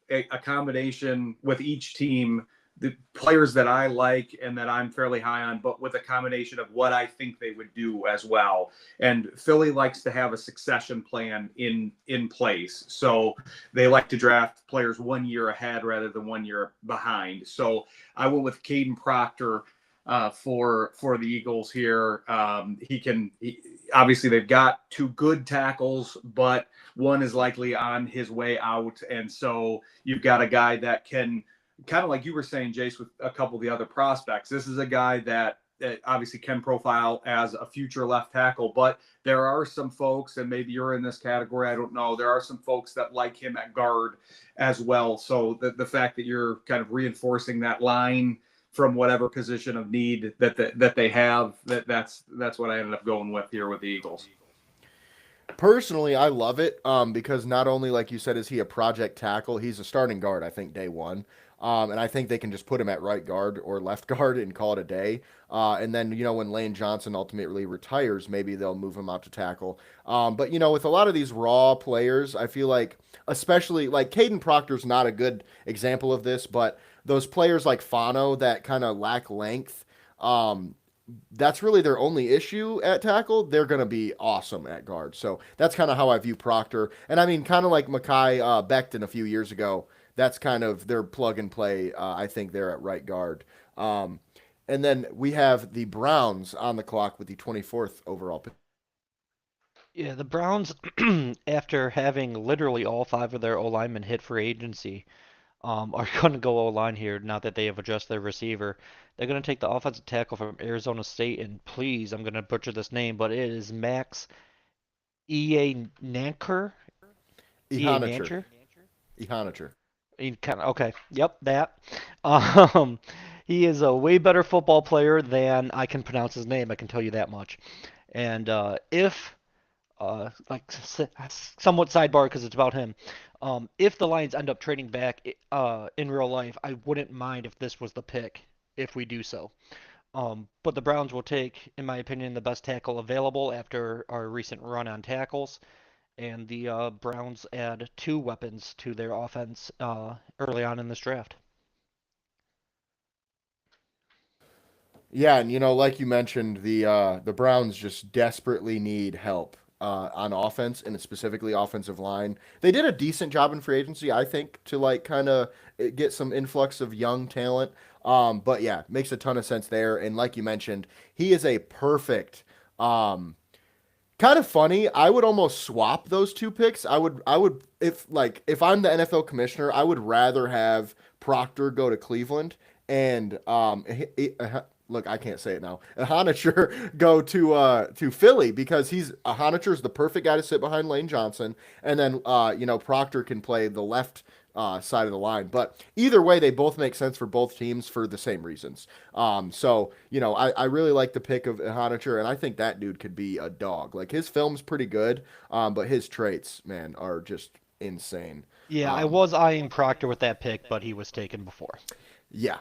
a combination with each team, the players that I like and that I'm fairly high on, but with a combination of what I think they would do as well. And Philly likes to have a succession plan in place. So they like to draft players 1 year ahead rather than 1 year behind. So I went with Caden Proctor for the Eagles here. Obviously they've got two good tackles, but one is likely on his way out, and so you've got a guy that can kind of like you were saying, Jace, with a couple of the other prospects. This is a guy that obviously can profile as a future left tackle, but there are some folks, and maybe you're in this category, I don't know. There are some folks that like him at guard as well. So the fact that you're kind of reinforcing that line from whatever position of need that they have, that's what I ended up going with here with the Eagles. Personally, I love it because not only, like you said, is he a project tackle, he's a starting guard, I think, day one. And I think they can just put him at right guard or left guard and call it a day. And then, when Lane Johnson ultimately retires, maybe they'll move him out to tackle. But, with a lot of these raw players, I feel like, especially like Caden Proctor's not a good example of this, but those players like Fano that kind of lack length, that's really their only issue at tackle. They're going to be awesome at guard. So that's kind of how I view Proctor. And I mean, kind of like Mekhi Becton a few years ago, that's kind of their plug and play. I think they're at right guard. And then we have the Browns on the clock with the 24th overall pick. Yeah, the Browns, after having literally all five of their O linemen hit for agency, are going to go O-line here now that they have adjusted their receiver. They're going to take the offensive tackle from Arizona State, and please, I'm going to butcher this name, but it is Max E.A. Nanker? E.A. Ihanacher. Nancher? Ihanacher. Okay, yep, that. Um, he is a way better football player than I can pronounce his name, I can tell you that much. And if like somewhat sidebar because it's about him. If the Lions end up trading back in real life, I wouldn't mind if this was the pick if we do so. But the Browns will take, in my opinion, the best tackle available after our recent run on tackles, and the Browns add two weapons to their offense early on in this draft. Yeah, and like you mentioned, the Browns just desperately need help on offense and specifically offensive line. They did a decent job in free agency, I think, to like kind of get some influx of young talent. But yeah, makes a ton of sense there. And like you mentioned, he is a perfect kind of funny. I would almost swap those two picks. I would if I'm the NFL commissioner, I would rather have Proctor go to Cleveland and look, I can't say it now. Honicher go to Philly because Honicher is the perfect guy to sit behind Lane Johnson, and then Proctor can play the left side of the line. But either way, they both make sense for both teams for the same reasons. I really like the pick of Honicher, and I think that dude could be a dog. Like his film's pretty good, but his traits, man, are just insane. Yeah, I Um, was eyeing Proctor with that pick, but he was taken before. yeah.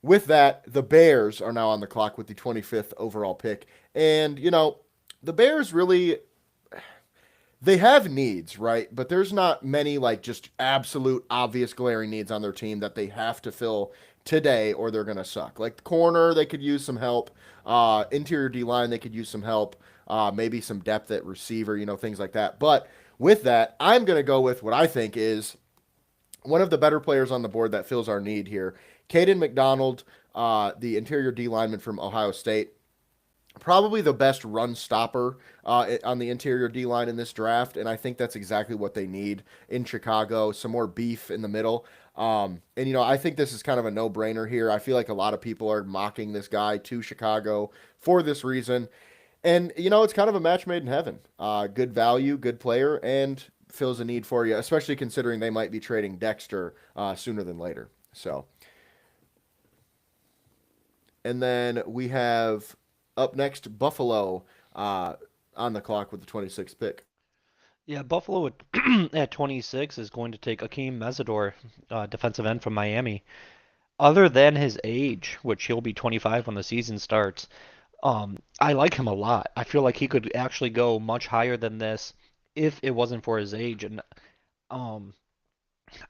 With that, the Bears are now on the clock with the 25th overall pick, and the Bears really they have needs, right? But there's not many like just absolute obvious glaring needs on their team that they have to fill today or they're gonna suck. Like the corner, they could use some help. Interior D line, they could use some help. Maybe some depth at receiver, things like that. But with that, I'm gonna go with what I think is one of the better players on the board that fills our need here. Caden McDonald, the interior D lineman from Ohio State, probably the best run stopper on the interior D line in this draft, and I think that's exactly what they need in Chicago. Some more beef in the middle. And I think this is kind of a no brainer here. I feel like a lot of people are mocking this guy to Chicago for this reason. And, it's kind of a match made in heaven. Good value, good player, and fills a need for you, especially considering they might be trading Dexter sooner than later. So, and then we have up next Buffalo on the clock with the 26th pick. Yeah, Buffalo at 26 is going to take Akeem Mesidor, defensive end from Miami. Other than his age, which he'll be 25 when the season starts, I like him a lot. I feel like he could actually go much higher than this if it wasn't for his age. And um,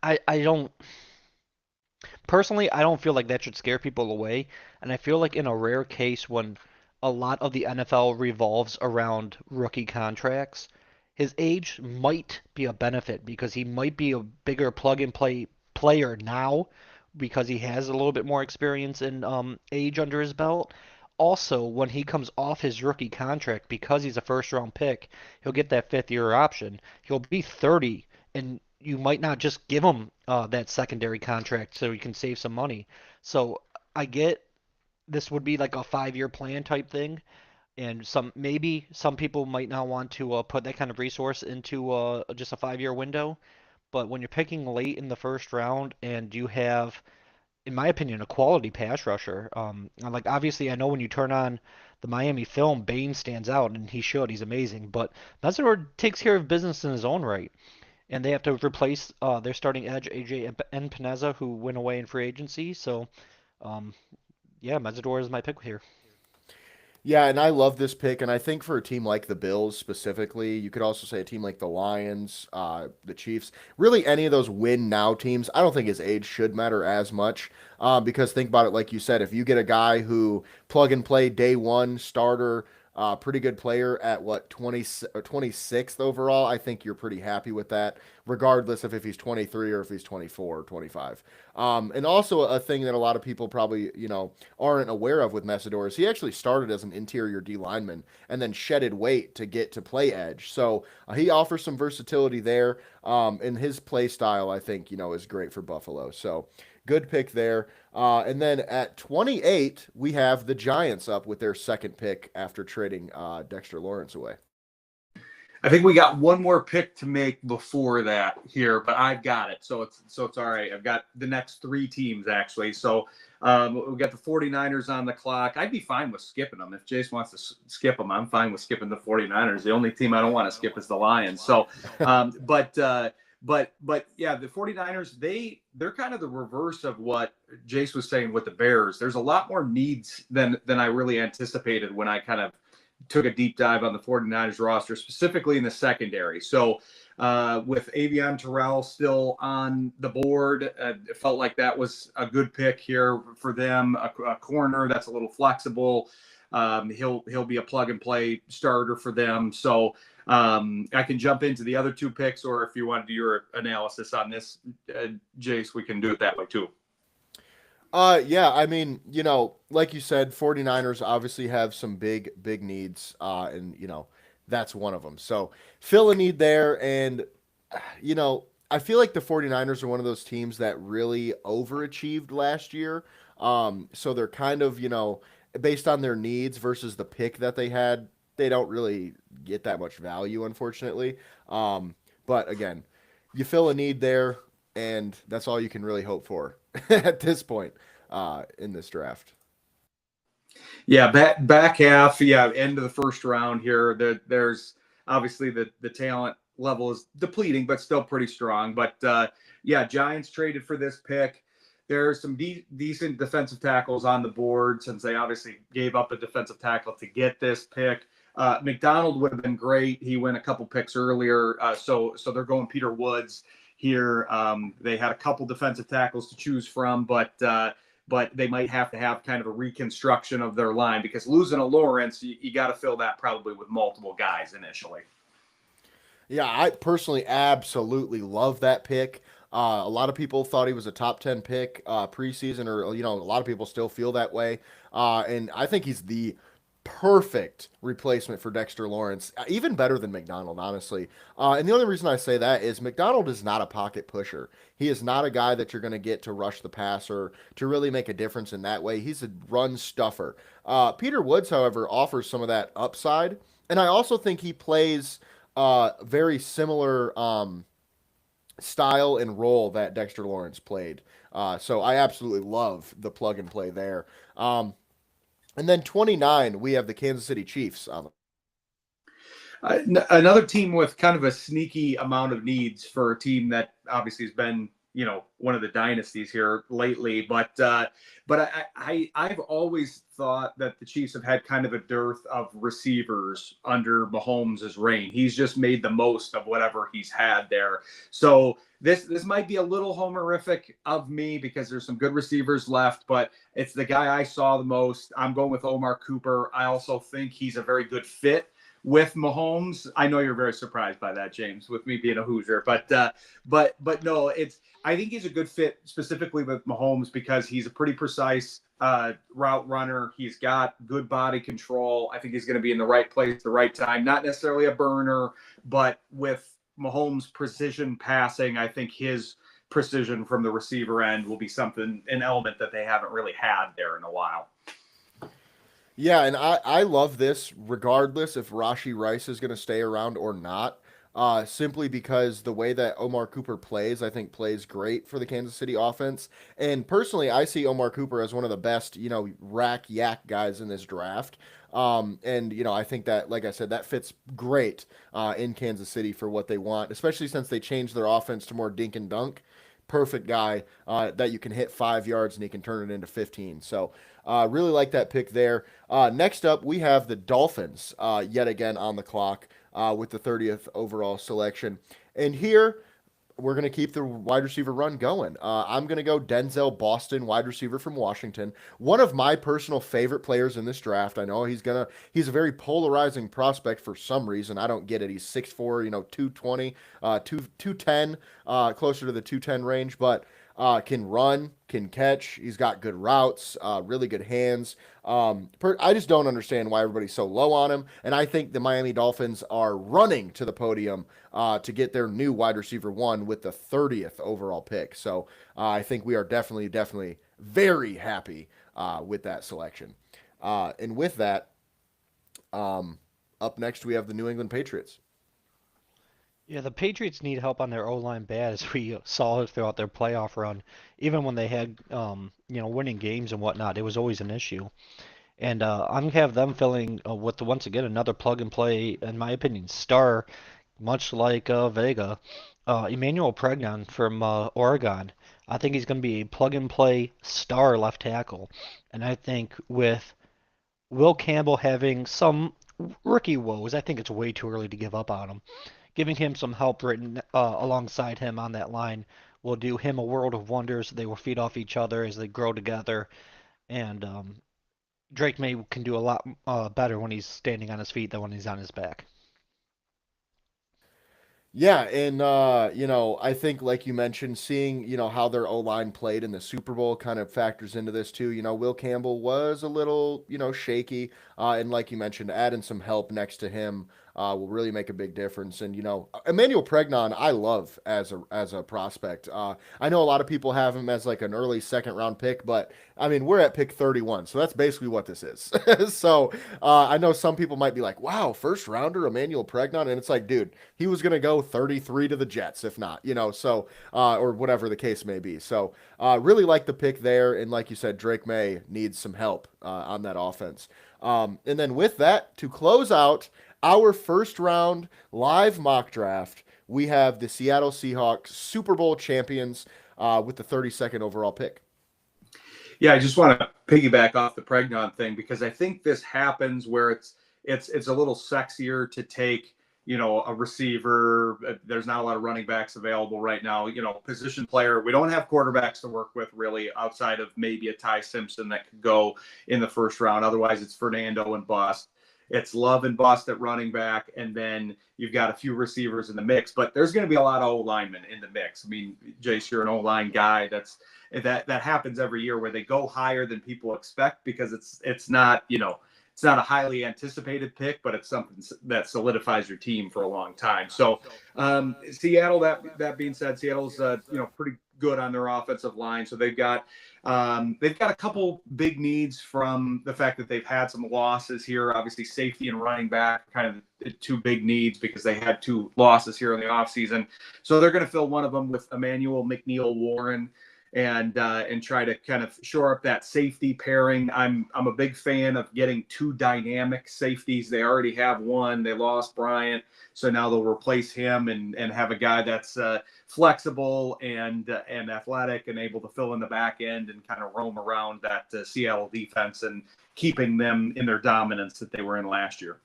I don't personally, I don't feel like that should scare people away. And I feel like in a rare case when a lot of the NFL revolves around rookie contracts, his age might be a benefit because he might be a bigger plug and play player now because he has a little bit more experience and age under his belt. Also, when he comes off his rookie contract, because he's a first round pick, he'll get that fifth year option. He'll be 30, and you might not just give him that secondary contract so you can save some money. So I get this would be like a 5 year plan type thing, and maybe some people might not want to put that kind of resource into just a 5 year window. But when you're picking late in the first round and you have, in my opinion, a quality pass rusher, like obviously I know when you turn on the Miami film, Bain stands out and he should, he's amazing. But Messidor takes care of business in his own right, and they have to replace their starting edge AJ Peneza, who went away in free agency. So, um, yeah, Mesidor is my pick here. Yeah, and I love this pick, and I think for a team like the Bills specifically, you could also say a team like the Lions, the Chiefs, really any of those win now teams. I don't think his age should matter as much, because think about it, like you said, if you get a guy who plug and play day one starter, pretty good player at what 26th overall, I think you're pretty happy with that, regardless of if he's 23 or if he's 24 or 25. And also a thing that a lot of people probably aren't aware of with Messidor is he actually started as an interior D lineman and then shedded weight to get to play edge. So he offers some versatility there. And his play style, I think, is great for Buffalo. So good pick there. And then at 28, we have the Giants up with their second pick after trading Dexter Lawrence away. I think we got one more pick to make before that here, but I've got it. So it's all right. I've got the next three teams actually. So we've got the 49ers on the clock. I'd be fine with skipping them. If Jace wants to skip them, I'm fine with skipping the 49ers. The only team I don't want to skip is the Lions. So, but yeah, the 49ers, they're kind of the reverse of what Jace was saying with the Bears. There's a lot more needs than I really anticipated when I kind of took a deep dive on the 49ers roster, specifically in the secondary. So with Avion Terrell still on the board. It felt like that was a good pick here for them. A corner that's a little flexible. He'll be a plug and play starter for them. So I can jump into the other two picks, or if you want to do your analysis on this, Jace, we can do it that way too. Yeah, I mean, like you said, 49ers obviously have some big needs, and, that's one of them. So fill a need there. And, I feel like the 49ers are one of those teams that really overachieved last year. So they're kind of, based on their needs versus the pick that they had, they don't really get that much value, unfortunately. But again, you fill a need there, and that's all you can really hope for at this point in this draft. Yeah, back half, yeah, end of the first round here. There's obviously the talent level is depleting, but still pretty strong. But yeah, Giants traded for this pick. There's some decent defensive tackles on the board since they obviously gave up a defensive tackle to get this pick. McDonald would have been great. He went a couple picks earlier, so they're going Peter Woods here. They had a couple defensive tackles to choose from, but they might have to have kind of a reconstruction of their line because losing a Lawrence, you got to fill that probably with multiple guys initially. Yeah, I personally absolutely love that pick. A lot of people thought he was a top 10 pick preseason, or, a lot of people still feel that way. And I think he's the perfect replacement for Dexter Lawrence, even better than McDonald, honestly. And the only reason I say that is McDonald is not a pocket pusher. He is not a guy that you're going to get to rush the passer to really make a difference in that way. He's a run stuffer. Peter Woods, however, offers some of that upside. And I also think he plays very similar style and role that Dexter Lawrence played. So I absolutely love the plug and play there. And then 29, we have the Kansas City Chiefs. Another team with kind of a sneaky amount of needs for a team that obviously has been, one of the dynasties here lately. But I've always thought that the Chiefs have had kind of a dearth of receivers under Mahomes' reign. He's just made the most of whatever he's had there. So this might be a little homerific of me because there's some good receivers left, but it's the guy I saw the most. I'm going with Omar Cooper. I also think he's a very good fit with Mahomes. I know you're very surprised by that, James, with me being a Hoosier, but no, I think he's a good fit specifically with Mahomes because he's a pretty precise route runner. He's got good body control. I think he's going to be in the right place at the right time. Not necessarily a burner, but with Mahomes' precision passing, I think his precision from the receiver end will be an element that they haven't really had there in a while. Yeah, and I love this regardless if Rashee Rice is going to stay around or not. Simply because the way that Omar Cooper plays, I think plays great for the Kansas City offense. And personally, I see Omar Cooper as one of the best, rack yak guys in this draft. And I think that, like I said, that fits great in Kansas City for what they want, especially since they changed their offense to more dink and dunk. Perfect guy that you can hit 5 yards and he can turn it into 15. So really like that pick there. Next up, we have the Dolphins yet again on the clock with the 30th overall selection. And here, we're going to keep the wide receiver run going. I'm going to go Denzel Boston, wide receiver from Washington. One of my personal favorite players in this draft. I know he's a very polarizing prospect for some reason. I don't get it. He's 6'4", 220, 210, closer to the 210 range, but can run, can catch. He's got good routes, really good hands. I just don't understand why everybody's so low on him. And I think the Miami Dolphins are running to the podium to get their new wide receiver one with the 30th overall pick. So I think we are definitely very happy with that selection. And with that, up next we have the New England Patriots. Yeah, the Patriots need help on their O-line bad, as we saw throughout their playoff run. Even when they had, winning games and whatnot, it was always an issue. And I'm gonna have them filling with once again another plug and play, in my opinion, star, much like Vega, Emmanuel Pregnon from Oregon. I think he's gonna be a plug and play star left tackle, and I think with Will Campbell having some rookie woes, I think it's way too early to give up on him. giving him some help written alongside him on that line will do him a world of wonders. They will feed off each other as they grow together, and Drake May can do a lot better when he's standing on his feet than when he's on his back. Yeah, and I think like you mentioned, seeing, how their O-line played in the Super Bowl kind of factors into this too. Will Campbell was a little, shaky. And like you mentioned, adding some help next to him will really make a big difference. And Emmanuel Pregnon, I love as a prospect. I know a lot of people have him as like an early second round pick, but I mean we're at pick 31, so that's basically what this is. So I know some people might be like, "Wow, first rounder Emmanuel Pregnon," and it's like, dude, he was gonna go 33 to the Jets, if not, so or whatever the case may be. So really like the pick there, and like you said, Drake May needs some help on that offense. And then with that, to close out our first round live mock draft, we have the Seattle Seahawks Super Bowl champions with the 32nd overall pick. Yeah, I just want to piggyback off the Pregnon thing because I think this happens where it's a little sexier to take, a receiver. There's not a lot of running backs available right now. Position player. We don't have quarterbacks to work with really outside of maybe a Ty Simpson that could go in the first round. Otherwise, it's Fernando and bust. It's Love and bust at running back, and then you've got a few receivers in the mix. But there's going to be a lot of O-linemen in the mix. I mean, Jace, you're an O-line guy. That happens every year where they go higher than people expect because it's not it's not a highly anticipated pick, but it's something that solidifies your team for a long time. So Seattle. That being said, Seattle's pretty good on their offensive line. So they've got a couple big needs from the fact that they've had some losses here. Obviously, safety and running back, kind of the two big needs because they had two losses here in the offseason. So they're going to fill one of them with Emmanuel McNeill-Warren and try to kind of shore up that safety pairing. I'm a big fan of getting two dynamic safeties. They already have one. They lost Bryant, so now they'll replace him and have a guy that's flexible and athletic and able to fill in the back end and kind of roam around that Seattle defense and keeping them in their dominance that they were in last year.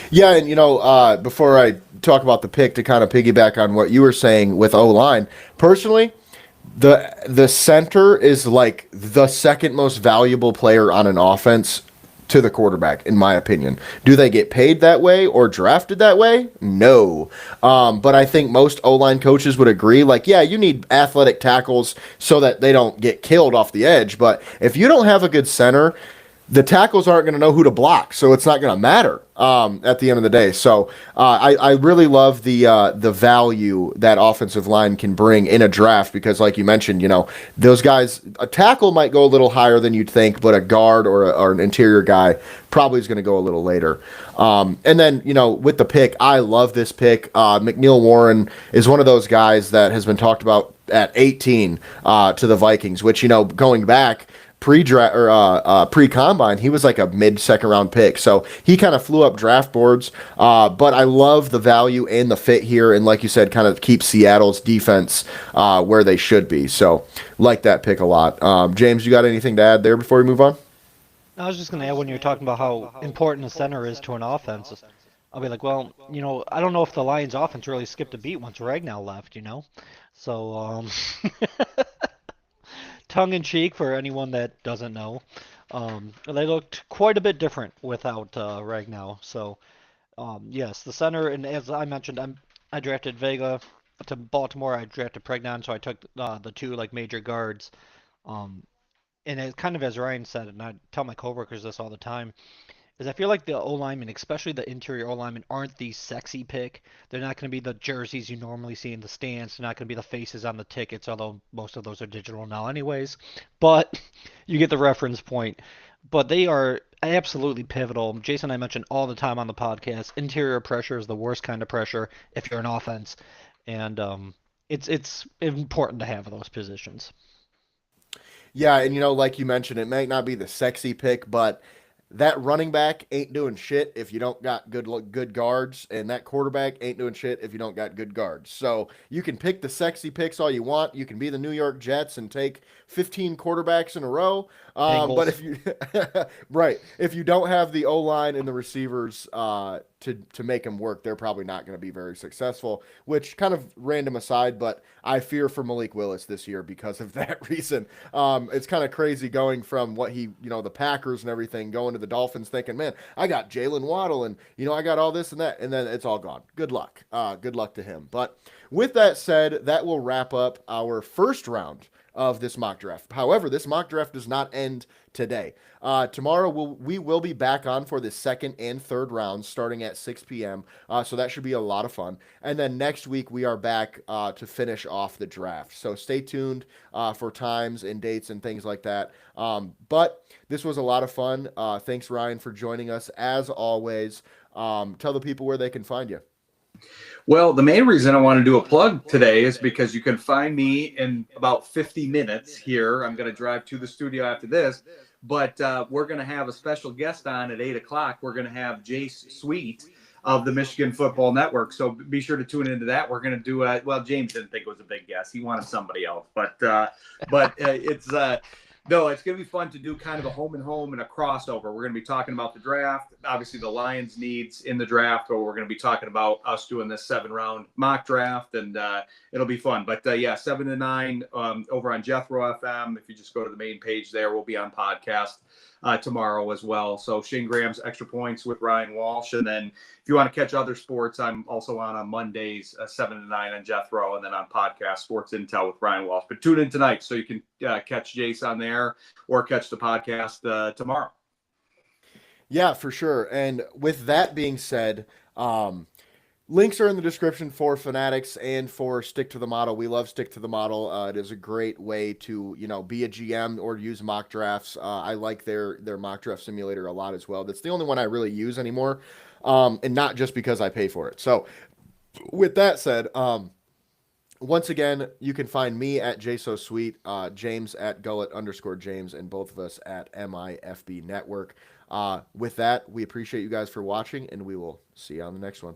Yeah, and before I talk about the pick, to kind of piggyback on what you were saying with O-line, personally, the center is like the second most valuable player on an offense to the quarterback, in my opinion. Do they get paid that way or drafted that way? No. But I think most O-line coaches would agree, like, yeah, you need athletic tackles so that they don't get killed off the edge. But if you don't have a good center, the tackles aren't going to know who to block, so it's not going to matter at the end of the day. So I really love the value that offensive line can bring in a draft because, like you mentioned, those guys, a tackle might go a little higher than you'd think, but a guard or an interior guy probably is going to go a little later. And then, with the pick, I love this pick. McNeill-Warren is one of those guys that has been talked about at 18 to the Vikings, which, going back, pre-combine, he was like a mid-second round pick. So he kind of flew up draft boards. But I love the value and the fit here. And like you said, kind of keep Seattle's defense where they should be. So like that pick a lot. James, you got anything to add there before we move on? I was just going to add when you're talking about how important a center is to an offense. I'll be like, well, I don't know if the Lions offense really skipped a beat once Ragnow left, So, tongue in cheek for anyone that doesn't know. They looked quite a bit different without Ragnow. So, yes, the center, and as I mentioned, I drafted Vega to Baltimore. I drafted Pregnon, so I took the two like major guards. Um, and it kind of as Ryan said, and I tell my coworkers this all the time, is I feel like the O linemen, especially the interior O linemen, aren't the sexy pick. They're not going to be the jerseys you normally see in the stands. They're not going to be the faces on the tickets, although most of those are digital now, anyways. But you get the reference point. But they are absolutely pivotal. Jason and I mentioned all the time on the podcast, interior pressure is the worst kind of pressure if you're an offense, and it's important to have those positions. Yeah, and like you mentioned, it might not be the sexy pick, but that running back ain't doing shit if you don't got good guards, and that quarterback ain't doing shit if you don't got good guards. So you can pick the sexy picks all you want. You can be the New York Jets and take 15 quarterbacks in a row, But Bengals. if you right, if you don't have the O line and the receivers to make them work, they're probably not going to be very successful. Which kind of random aside, but I fear for Malik Willis this year because of that reason. It's kind of crazy going from what the Packers and everything, going to the Dolphins, thinking, man, I got Jalen Waddle and I got all this and that, and then it's all gone. Good luck. Good luck to him. But with that said, that will wrap up our first round of this mock draft. However, this mock draft does not end today. Tomorrow we will be back on for the second and third rounds starting at 6 p.m. So that should be a lot of fun. And then next week we are back to finish off the draft. So stay tuned for times and dates and things like that. But this was a lot of fun. Thanks, Ryan, for joining us as always. Tell the people where they can find you. Well, the main reason I want to do a plug today is because you can find me in about 50 minutes here. I'm going to drive to the studio after this, but we're going to have a special guest on at 8 o'clock. We're going to have Jace Sweet of the Michigan Football Network. So be sure to tune into that. We're going to do James didn't think it was a big guest. He wanted somebody else, but it's no, it's going to be fun to do kind of a home and home and a crossover. We're going to be talking about the draft, obviously the Lions' needs in the draft, or we're going to be talking about us doing this 7-round mock draft, and it'll be fun. But 7 to 9 over on Jethro FM. If you just go to the main page there, we'll be on podcast tomorrow as well. So Shane Graham's Extra Points with Ryan Walsh. And then if you want to catch other sports, I'm also on Mondays, 7 to 9 on Jethro, and then on podcast Sports Intel with Ryan Walsh. But tune in tonight so you can catch Jace on there or catch the podcast tomorrow. Yeah, for sure. And with that being said, links are in the description for Fanatics and for Stick to the Model. We love Stick to the Model. It is a great way to, be a GM or use mock drafts. I like their mock draft simulator a lot as well. That's the only one I really use anymore, and not just because I pay for it. So with that said, once again, you can find me at JSoSweet, James at Gullet_James, and both of us at MIFB Network. With that, we appreciate you guys for watching, and we will see you on the next one.